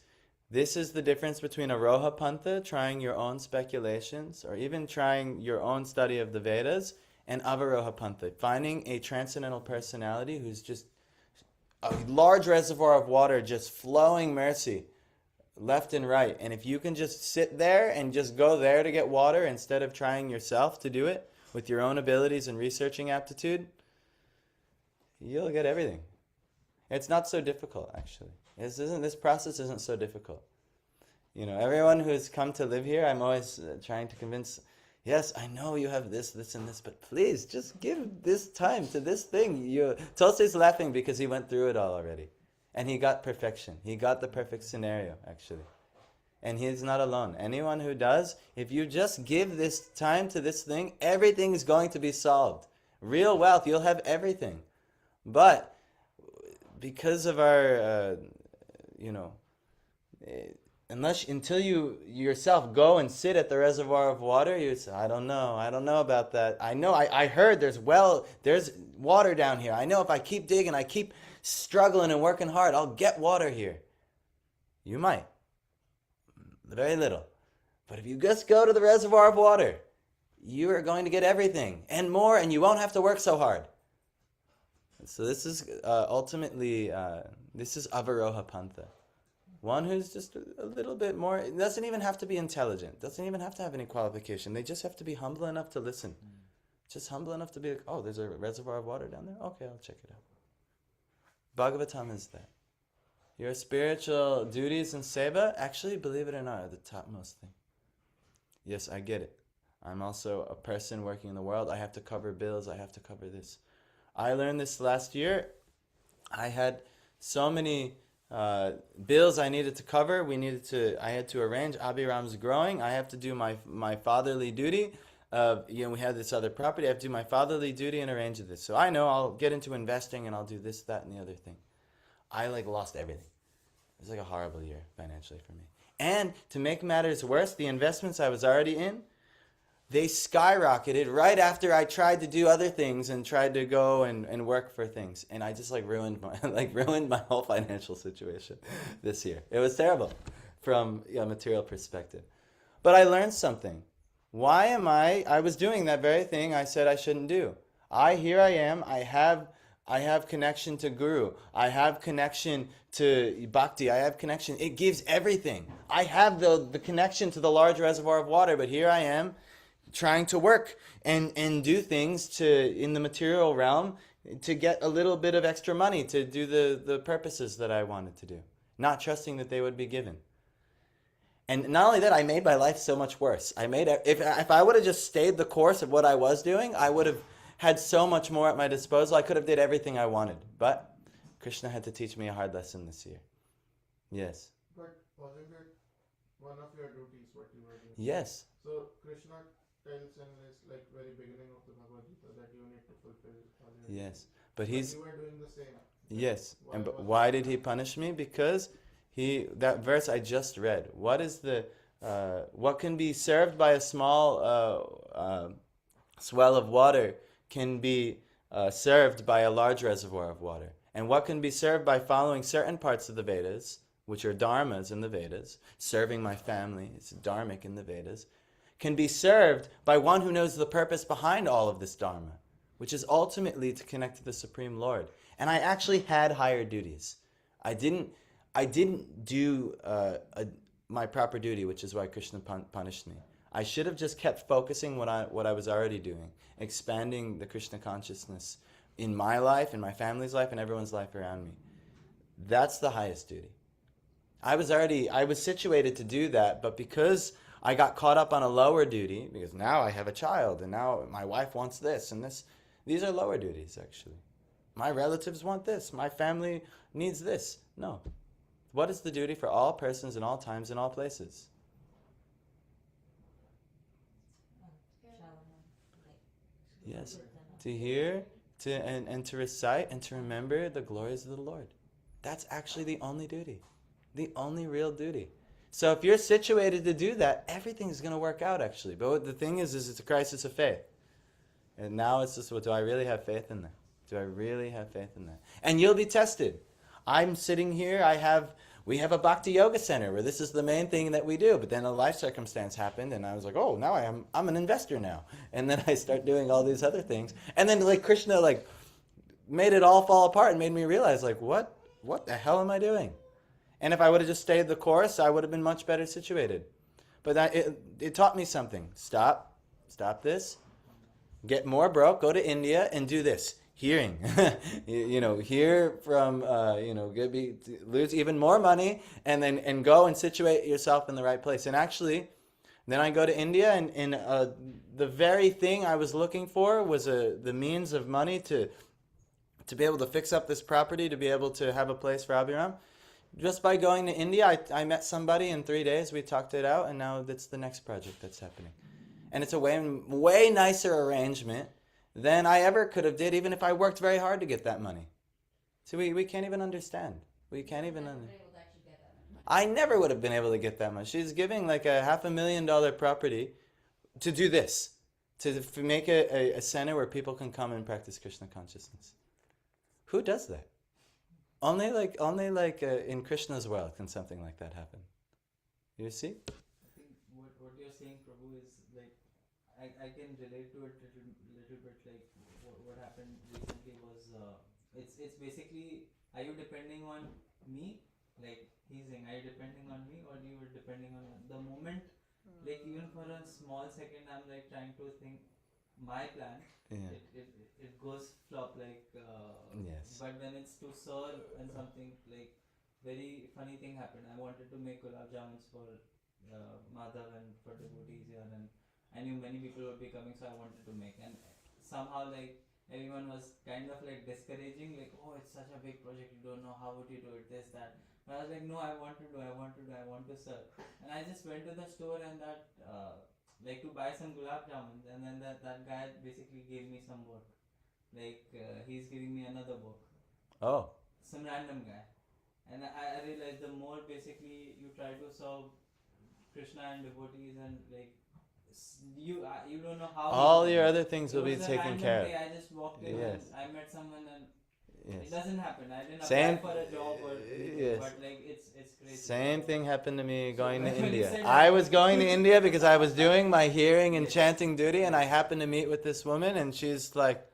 This is the difference between Aroha Pantha, trying your own speculations, or even trying your own study of the Vedas, and Avaroha Pantha, finding a transcendental personality who's just a large reservoir of water, just flowing mercy, left and right. And if you can just sit there and just go there to get water instead of trying yourself to do it with your own abilities and researching aptitude, you'll get everything. It's not so difficult, actually. This process isn't so difficult. Everyone who's come to live here, I'm always trying to convince, yes, I know you have this, and this, but please, just give this time to this thing. Tolstoy's laughing because he went through it all already. And he got perfection. He got the perfect scenario, actually. And he's not alone. Anyone who does, if you just give this time to this thing, everything is going to be solved. Real wealth, you'll have everything. But because of our, until you yourself go and sit at the reservoir of water, you say, I don't know about that. I heard there's water down here. I know if I keep digging, I keep struggling and working hard, I'll get water here. You might. Very little. But if you just go to the reservoir of water, you are going to get everything and more, and you won't have to work so hard. So this is ultimately, this is Avaroha Pantha. One who's just a little bit more, it doesn't even have to be intelligent, doesn't even have to have any qualification. They just have to be humble enough to listen. Just humble enough to be like, oh, there's a reservoir of water down there? Okay, I'll check it out. Bhagavatam is that. Your spiritual duties and seva, actually, believe it or not, are the topmost thing. Yes, I get it. I'm also a person working in the world. I have to cover bills. I have to cover this. I learned this last year. I had so many bills I needed to cover. I had to arrange. Abhiram's growing. I have to do my fatherly duty. We had this other property. I have to do my fatherly duty and arrange this. So I know I'll get into investing and I'll do this, that, and the other thing. I lost everything. It was a horrible year financially for me. And to make matters worse, the investments I was already in, they skyrocketed right after I tried to do other things and tried to go and work for things. And I just ruined my whole financial situation this year. It was terrible from a material perspective. But I learned something. I was doing that very thing I said I shouldn't do. Here I am, I have connection to Guru. I have connection to Bhakti. I have connection. It gives everything. I have the connection to the large reservoir of water, but here I am trying to work and do things in the material realm to get a little bit of extra money to do the purposes that I wanted to do, not trusting that they would be given. And not only that, I made my life so much worse. If I would have just stayed the course of what I was doing, I would have had so much more at my disposal. I could have did everything I wanted. But Krishna had to teach me a hard lesson this year. Yes. But wasn't it one of your duties what you were doing? Yes. So Krishna tells in this very beginning of the Bhagavad Gita that you need to fulfill all your Yes. duties. But you were doing the same. Yes. Why did he punish me? Because that verse I just read. What can be served by a small swell of water can be served by a large reservoir of water. And what can be served by following certain parts of the Vedas, which are dharmas in the Vedas, serving my family, it's dharmic in the Vedas, can be served by one who knows the purpose behind all of this dharma, which is ultimately to connect to the Supreme Lord. And I actually had higher duties. I didn't do my proper duty, which is why Krishna punished me. I should have just kept focusing what I was already doing, expanding the Krishna consciousness in my life, in my family's life, and everyone's life around me. That's the highest duty. I was situated to do that, but because I got caught up on a lower duty, because now I have a child, and now my wife wants this and this, these are lower duties, actually. My relatives want this. My family needs this. No. What is the duty for all persons in all times in all places? Yes. To hear, and to recite, and to remember the glories of the Lord. That's actually the only duty. The only real duty. So if you're situated to do that, everything's going to work out, actually. But the thing is it's a crisis of faith. And now it's just, well, do I really have faith in that? Do I really have faith in that? And you'll be tested. I'm sitting here, we have a Bhakti Yoga Center where this is the main thing that we do. But then a life circumstance happened, and I was like, oh, now I'm an investor now. And then I start doing all these other things. And then Krishna made it all fall apart and made me realize what the hell am I doing? And if I would have just stayed the course, I would have been much better situated. But it taught me something. Stop this. Get more broke. Go to India and do this. Hearing. Hear from, lose even more money and go and situate yourself in the right place. And actually, then I go to India and the very thing I was looking for was the means of money to be able to fix up this property, to be able to have a place for Abhiram. Just by going to India, I met somebody in 3 days, we talked it out, and now that's the next project that's happening. And it's a way nicer arrangement than I ever could have did, even if I worked very hard to get that money. So we can't even understand. We can't even understand. I never would have been able to get that much. She's giving a $500,000 property to do this, to make a center where people can come and practice Krishna consciousness. Who does that? Only in Krishna's world can something like that happen. You see? I think what you're saying, Prabhu, is I can relate to it little bit. What happened recently was it's basically, are you depending on me? He's saying, are you depending on me or you were depending on the moment? Even for a small second, I'm trying to think my plan. Yeah. It goes flop Yes. But when it's to serve and something very funny thing happened. I wanted to make gulab jamuns for Madhav and for devotees here, and I knew many people would be coming, so I wanted to make. And somehow everyone was kind of discouraging, oh, it's such a big project, you don't know how would you do it, this, that. But I was no, I want to serve. And I just went to the store and that to buy some gulab jamuns, and then that guy basically gave me some work. He's giving me another book. Oh. Some random guy. And I realized the more basically you try to serve Krishna and devotees, and you don't know how. All your other things will be taken care of. I just walked in and I met someone and it doesn't happen. I didn't apply for a job or anything, but it's crazy. Same thing happened to me going to India. I was going to India because I was doing my hearing and chanting duty, and I happened to meet with this woman, and she's like,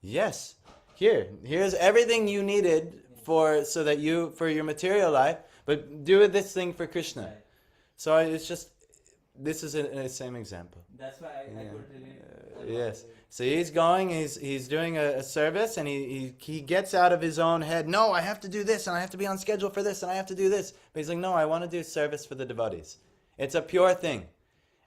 yes, here's everything you needed for your material life, but do this thing for Krishna. Right. So it's just, this is the same example. That's why I could relate. Yes. So he's doing a service, and he gets out of his own head, no, I have to do this, and I have to be on schedule for this, and I have to do this. But he's like, no, I want to do service for the devotees. It's a pure thing.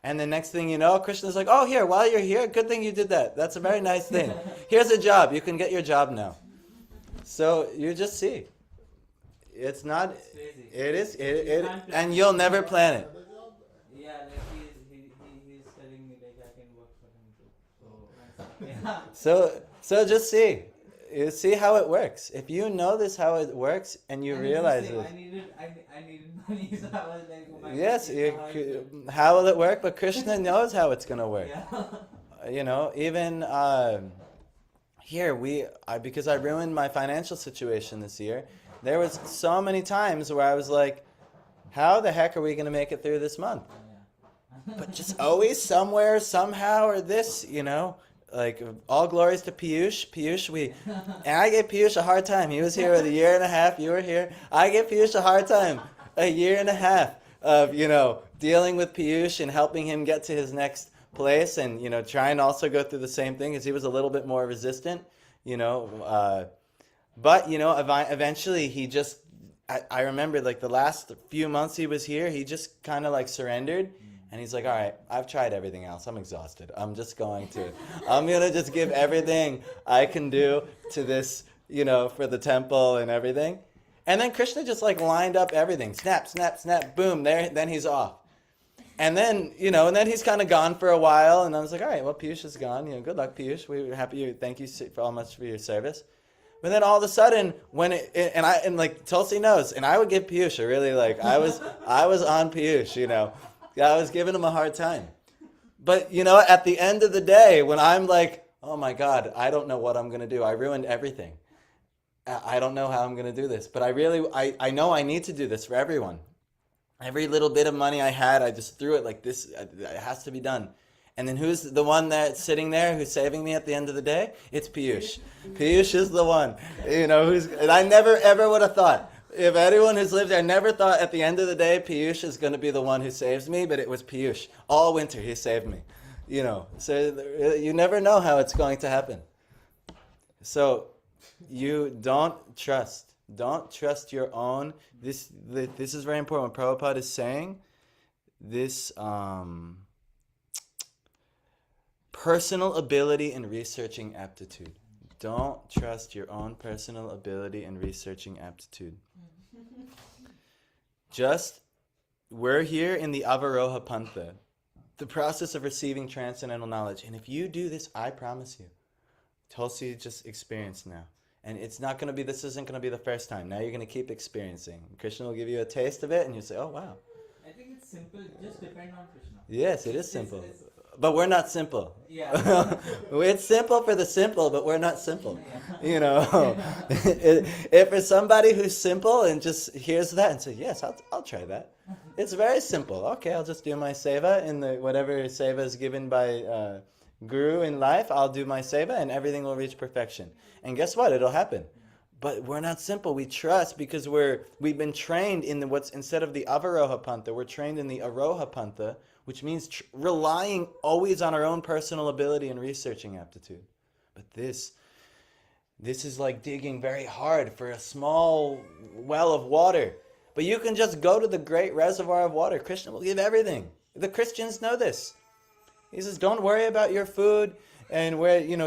And the next thing you know, Krishna's like, oh, here, while you're here, good thing you did that. That's a very nice thing. Here's a job. You can get your job now. So you just see. It's not, It's crazy. it is, and you'll never plan it. Yeah, he's telling me I can work for him too. So So just see. You see how it works. If you know this how it works and you realize it. I needed money, so I was oh my Yes, God, how will it work? But Krishna knows how it's going to work. Yeah. Even here, because I ruined my financial situation this year, there was so many times where I was like, how the heck are we going to make it through this month? But just always somewhere, somehow, or this, all glories to Piyush. And I gave Piyush a hard time. He was here with a year and a half. You were here. I gave Piyush a hard time. A year and a half of, dealing with Piyush and helping him get to his next place, and, trying to also go through the same thing, because he was a little bit more resistant, But, eventually he just, I remember the last few months he was here, he just kind of surrendered. And he's like, all right, I've tried everything else. I'm exhausted. I'm going to just give everything I can do to this, for the temple and everything. And then Krishna just lined up everything. Snap, snap, snap, boom. Then he's off. And then, and then he's kind of gone for a while, and I was like, all right, well, Piyush is gone. Good luck, Piyush. We're happy. Thank you for all much for your service. But then all of a sudden, and like Tulsi knows, and I would give Piyush a really I was on Piyush, I was giving him a hard time. But at the end of the day, when I'm like, oh my God, I don't know what I'm gonna do. I ruined everything. I don't know how I'm gonna do this. But I know I need to do this for everyone. Every little bit of money I had, I just threw it like this. It has to be done. And then who's the one that's sitting there who's saving me at the end of the day? It's Piyush. Piyush is the one. And I never ever would have thought. If anyone who's lived there, I never thought at the end of the day Piyush is going to be the one who saves me, but it was Piyush. All winter he saved me. So you never know how it's going to happen. So you don't trust. Don't trust your own. This is very important. What Prabhupada is saying, this personal ability and researching aptitude. Don't trust your own personal ability and researching aptitude. We're here in the Avaroha Pantha, the process of receiving transcendental knowledge. And if you do this, I promise you, Tulsi just experienced now. And this isn't going to be the first time. Now you're going to keep experiencing. Krishna will give you a taste of it and you say, oh, wow. I think it's simple. Just depend on Krishna. Yes, it is simple. But we're not simple. Yeah. It's simple for the simple, but we're not simple. If for somebody who's simple and just hears that and says, yes, I'll try that. It's very simple. Okay, I'll just do my seva in whatever seva is given by Guru in life. I'll do my seva and everything will reach perfection. And guess what? It'll happen. But we're not simple. We trust because we've been trained in instead of the Avaroha Pantha, we're trained in the Aroha Pantha, which means relying always on our own personal ability and researching aptitude. But this is like digging very hard for a small well of water. But you can just go to the great reservoir of water. Krishna will give everything. The Christians know this. He says, don't worry about your food. And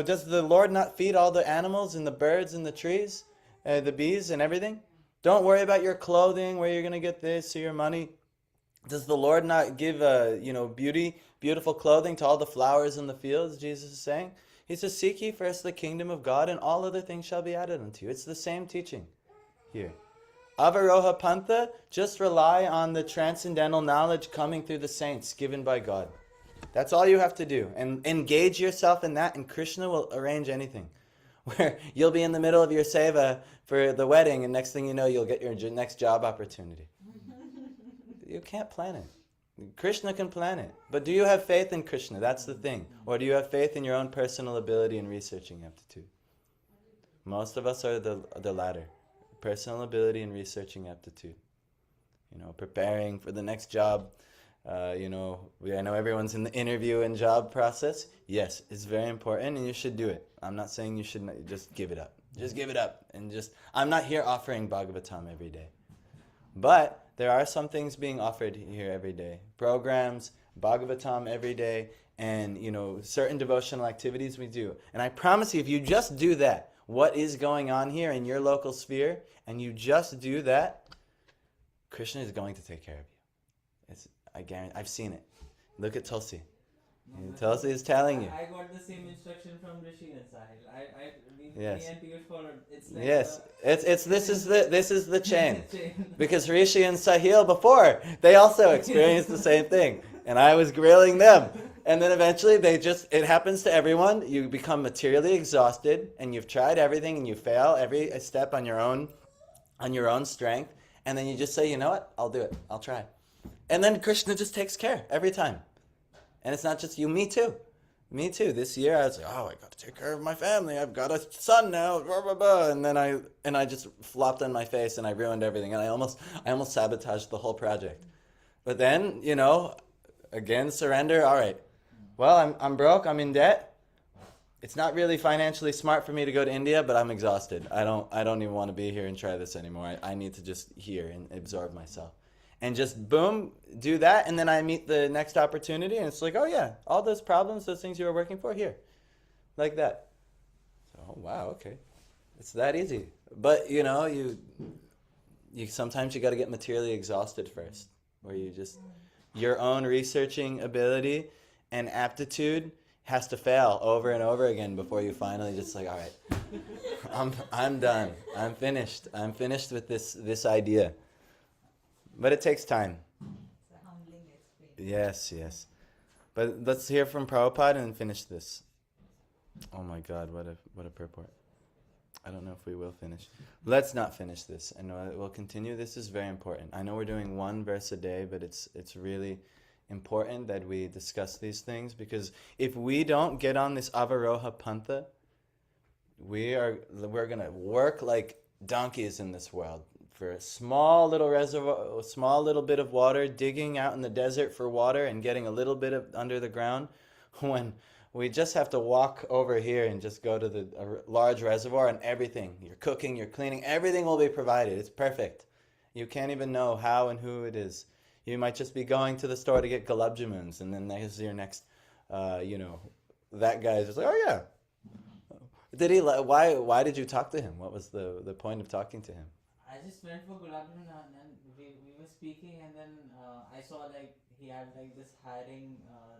does the Lord not feed all the animals and the birds and the trees, the bees and everything? Don't worry about your clothing, where you're going to get this or your money. Does the Lord not give, beautiful clothing to all the flowers in the fields, Jesus is saying? He says, seek ye first the kingdom of God, and all other things shall be added unto you. It's the same teaching here. Avaroha Pantha, just rely on the transcendental knowledge coming through the saints given by God. That's all you have to do. And engage yourself in that, and Krishna will arrange anything. Where you'll be in the middle of your seva for the wedding, and next thing you know, you'll get your next job opportunity. You can't plan it. Krishna can plan it. But do you have faith in Krishna? That's the thing. Or do you have faith in your own personal ability and researching aptitude? Most of us are the latter. Personal ability and researching aptitude. Preparing for the next job. I know everyone's in the interview and job process. Yes, it's very important and you should do it. I'm not saying you shouldn't. Just give it up. Just give it up. I'm not here offering Bhagavatam every day. But there are some things being offered here every day. Programs, Bhagavatam every day, and certain devotional activities we do. And I promise you, if you just do that, what is going on here in your local sphere, and you just do that, Krishna is going to take care of you. I guarantee. I've seen it. Look at Tulsi. Tulsi is telling you. I got the same instruction from Rishi and Sahil. Yes. Me and Piyush followed. It's like yes. This is the chain. Because Rishi and Sahil before, they also experienced the same thing. And I was grilling them. And then eventually it happens to everyone. You become materially exhausted and you've tried everything and you fail every step on your own strength. And then you just say, you know what? I'll do it. I'll try. And then Krishna just takes care every time. And it's not just you, me too. Me too. This year I was like, I got to take care of my family. I've got a son now. Blah, blah, blah. And then I just flopped on my face and I ruined everything. And I almost sabotaged the whole project. But then, again, surrender. All right. Well, I'm broke. I'm in debt. It's not really financially smart for me to go to India, but I'm exhausted. I don't even want to be here and try this anymore. I need to just hear and absorb myself. And just boom, do that, and then I meet the next opportunity, and it's like, oh yeah, all those problems, those things you were working for, here. Like that. So, oh wow, okay. It's that easy. But, you sometimes you got to get materially exhausted first, where you your own researching ability and aptitude has to fail over and over again before you finally just like, all right, I'm done. I'm finished. I'm finished with this idea. But it takes time. It's a humbling experience. Yes. But let's hear from Prabhupada and finish this. Oh my God, what a purport. I don't know if we will finish. Let's not finish this, and we'll continue. This is very important. I know we're doing one verse a day, but it's really important that we discuss these things, because if we don't get on this Avaroha Pantha, we're gonna work like donkeys in this world for a small little reservoir, a small little bit of water, digging out in the desert for water and getting a little bit of under the ground, when we just have to walk over here and just go to a large reservoir, and everything, you're cooking, you're cleaning, everything will be provided. It's perfect. You can't even know how and who it is. You might just be going to the store to get gulab jamuns, and then there's your next, that guy's just like, oh yeah. Did he? Why did you talk to him? What was the point of talking to him? I just went for gulab jamun, and then we were speaking, and then I saw like he had like this hiring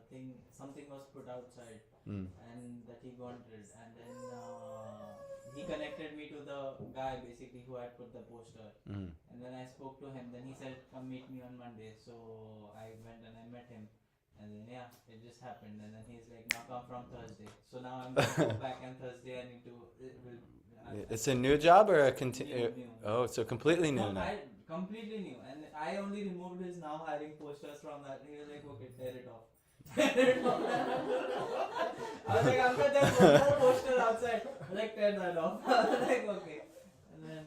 thing. Something was put outside, and that he wanted, and then he connected me to the guy basically who had put the poster, and then I spoke to him. Then he said, "Come meet me on Monday." So I went and I met him, and then it just happened. And then he's like, "Now come from Thursday." So now I'm going to go back, and Thursday I need to. It's a new job or a New. Oh, so completely new now. Completely new, and I only removed his now hiring posters from that. He was like, "Okay, tear it off." Tear it off. I was like, "Uncle, there's one more poster outside." I was like, "Tear that off." I was like, "Okay." And then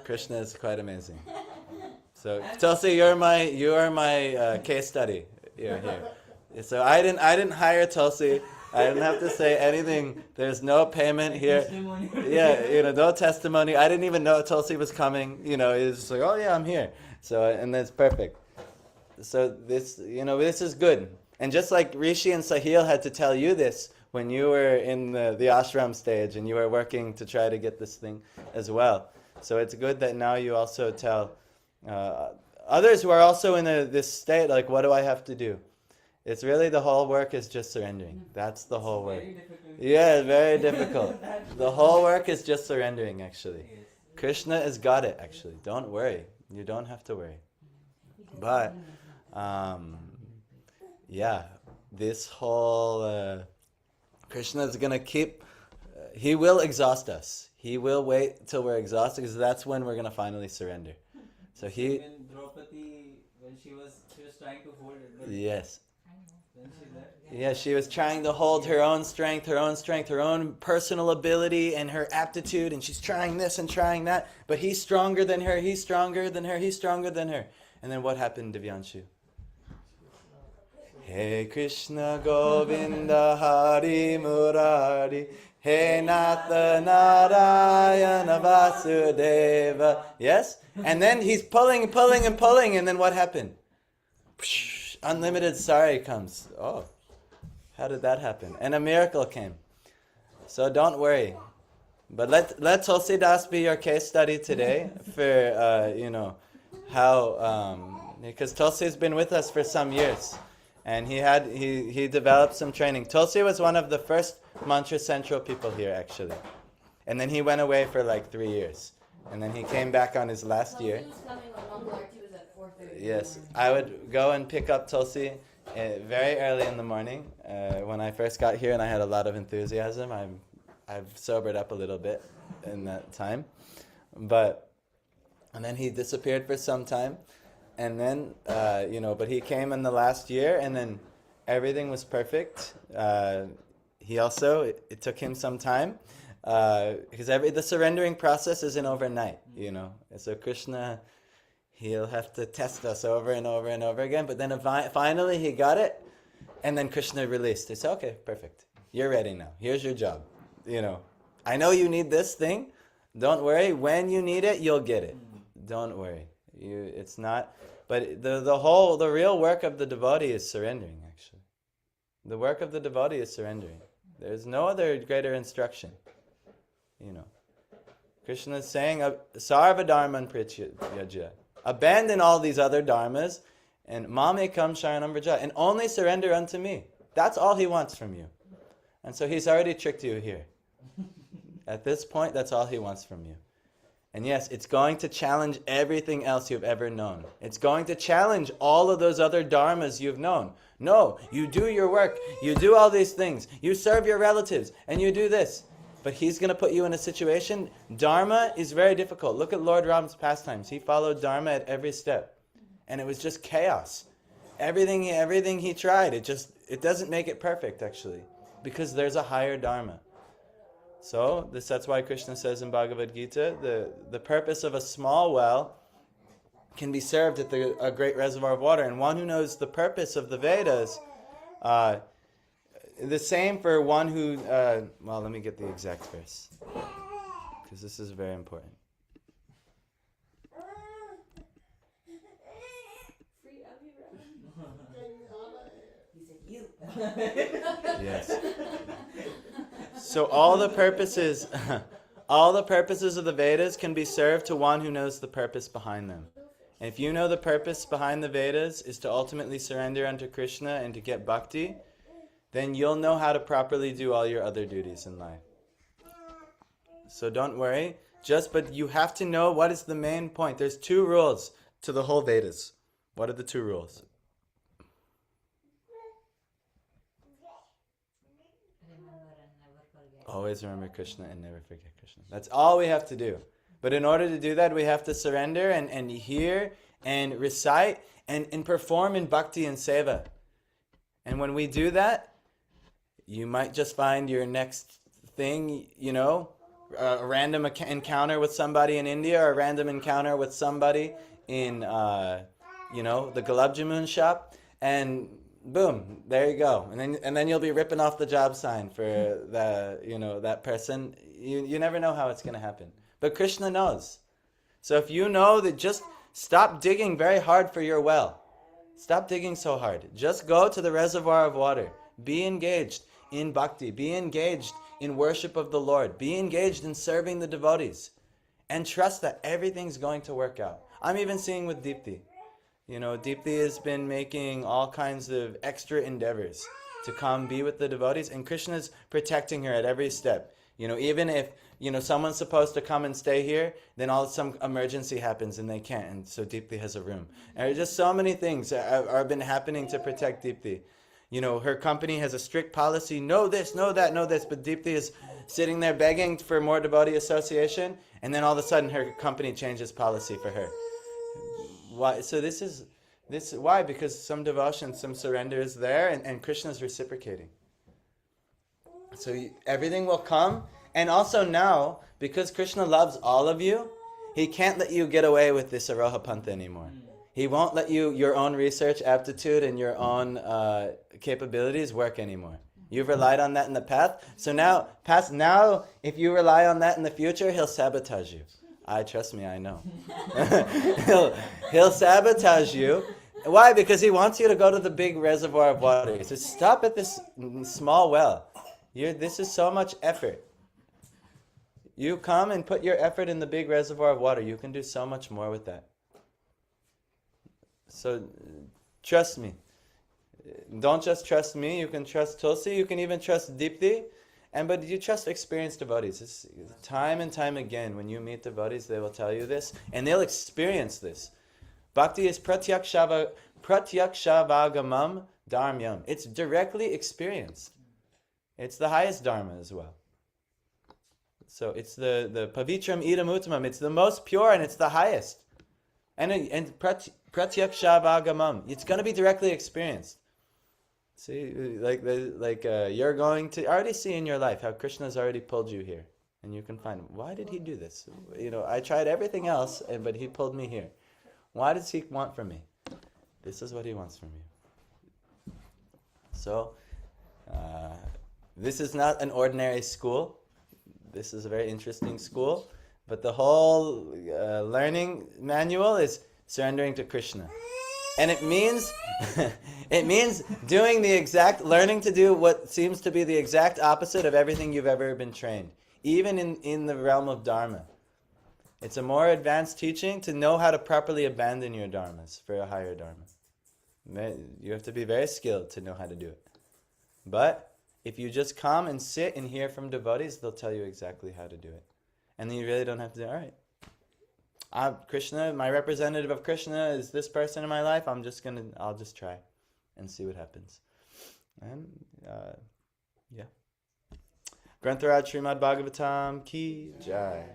Krishna is quite amazing. So Tulsi, you are my case study. You're here. So I didn't hire Tulsi. I didn't have to say anything. There's no payment here. testimony. Yeah, no testimony. I didn't even know Tulsi was coming. It's just like, oh yeah, I'm here. So, and that's perfect. So this is good. And just like Rishi and Sahil had to tell you this when you were in the ashram stage and you were working to try to get this thing as well. So it's good that now you also tell others who are also in this state, like, what do I have to do? It's really the whole work is just surrendering. That's the whole work. Very difficult. Yeah, very difficult. The whole work is just surrendering, actually. Yes. Krishna has got it, actually. Don't worry. You don't have to worry. But, this whole... Krishna is going to keep... he will exhaust us. He will wait till we're exhausted, because that's when we're going to finally surrender. So he... When Draupadi, when she was trying to hold it. But Yes. then she left. Yeah, she was trying to hold her own strength, her own personal ability and her aptitude, and she's trying this and trying that, but he's stronger than her, he's stronger than her, he's stronger than her. And then what happened, Divyanshu? Hey Krishna Govinda Hari Murari, Hey Natha Narayana Vasudeva. Yes? And then he's pulling, and then what happened? Unlimited sari comes. Oh, how did that happen? And a miracle came. So don't worry. But let Tulsi Das be your case study today for, how, because Tulsi has been with us for some years. And he developed some training. Tulsi was one of the first Mantra Central people here, actually. And then he went away for like 3 years. And then he came back on his last year. He was coming on Lord, he was at 4:30. Yes, I would go and pick up Tulsi very early in the morning. When I first got here and I had a lot of enthusiasm, I've sobered up a little bit in that time. And then he disappeared for some time. And then, but he came in the last year, and then everything was perfect. It took him some time. Because the surrendering process isn't overnight, So Krishna, he'll have to test us over and over and over again. But then finally he got it, and then Krishna released. He said, okay, perfect. You're ready now. Here's your job. I know you need this thing. Don't worry. When you need it, you'll get it. Don't worry. It's not. But the real work of the devotee is surrendering, actually. The work of the devotee is surrendering. There's no other greater instruction. Krishna is saying, Sarva Dharman Prityaja. Abandon all these other dharmas And Mamekam Sharanam Vraja, and only surrender unto me. That's all he wants from you. And so he's already tricked you here. At this point, that's all he wants from you. And yes, it's going to challenge everything else you've ever known. It's going to challenge all of those other dharmas you've known. No, you do your work, you do all these things, you serve your relatives, and you do this. But he's going to put you in a situation. Dharma is very difficult. Look at Lord Ram's pastimes. He followed Dharma at every step. And it was just chaos. Everything he tried, it doesn't make it perfect, actually. Because there's a higher Dharma. So, that's why Krishna says in Bhagavad Gita, the purpose of a small well can be served at a great reservoir of water. And one who knows the purpose of the Vedas, the same for one who, well, let me get the exact verse, because this is very important. Free He said, you. Yes. So all the purposes of the Vedas can be served to one who knows the purpose behind them. And if you know the purpose behind the Vedas is to ultimately surrender unto Krishna and to get bhakti, then you'll know how to properly do all your other duties in life. So don't worry. But you have to know what is the main point. There's 2 rules to the whole Vedas. What are the 2 rules? Always remember Krishna and never forget Krishna. That's all we have to do. But in order to do that, we have to surrender and hear and recite and perform in bhakti and seva. And when we do that, you might just find your next thing, a random encounter with somebody in India, or a random encounter with somebody in, the Gulab Jamun shop, and boom, there you go. And then you'll be ripping off the job sign for that person. You never know how it's going to happen. But Krishna knows. So if you know that, just stop digging very hard for your well. Stop digging so hard. Just go to the reservoir of water. Be engaged in bhakti. Be engaged in worship of the Lord. Be engaged in serving the devotees. And trust that everything's going to work out. I'm even seeing with Deepti. Deepti has been making all kinds of extra endeavors to come be with the devotees, and Krishna's protecting her at every step. Even if, someone's supposed to come and stay here, then some emergency happens and they can't, and so Deepti has a room. And there's just so many things are been happening to protect Deepti. Her company has a strict policy, no this, no that, no this, but Deepti is sitting there begging for more devotee association, and then all of a sudden her company changes policy for her. Why? So why? Because some devotion, some surrender is there, and Krishna is reciprocating. So everything will come. And also now, because Krishna loves all of you, he can't let you get away with this Aroha Pantha anymore. He won't let your own research aptitude and your own capabilities work anymore. You've relied on that in the past. So now, if you rely on that in the future, he'll sabotage you. Trust me, I know. he'll sabotage you. Why? Because he wants you to go to the big reservoir of water. He says, stop at this small well. This is so much effort. You come and put your effort in the big reservoir of water. You can do so much more with that. So, trust me. Don't just trust me. You can trust Tulsi. You can even trust Deepti. But you trust experienced devotees. It's time and time again, when you meet devotees, they will tell you this, and they'll experience this. Bhakti is pratyakshavāgamam dharmyam. It's directly experienced. It's the highest dharma as well. So it's the pavitram idam uttamam. It's the most pure and it's the highest. And pratyakshavāgamam. It's going to be directly experienced. See, you're going to already see in your life how Krishna's already pulled you here. And you can find, why did he do this? I tried everything else, but he pulled me here. Why does he want from me? This is what he wants from you. So, this is not an ordinary school. This is a very interesting school. But the whole learning manual is surrendering to Krishna. And it means learning to do what seems to be the exact opposite of everything you've ever been trained. Even in the realm of Dharma. It's a more advanced teaching to know how to properly abandon your dharmas for a higher Dharma. You have to be very skilled to know how to do it. But if you just come and sit and hear from devotees, they'll tell you exactly how to do it. And then you really don't have to do it. All right. Krishna, my representative of Krishna is this person in my life. I'll just try and see what happens. And yeah. Grantharaj Srimad Bhagavatam ki jai.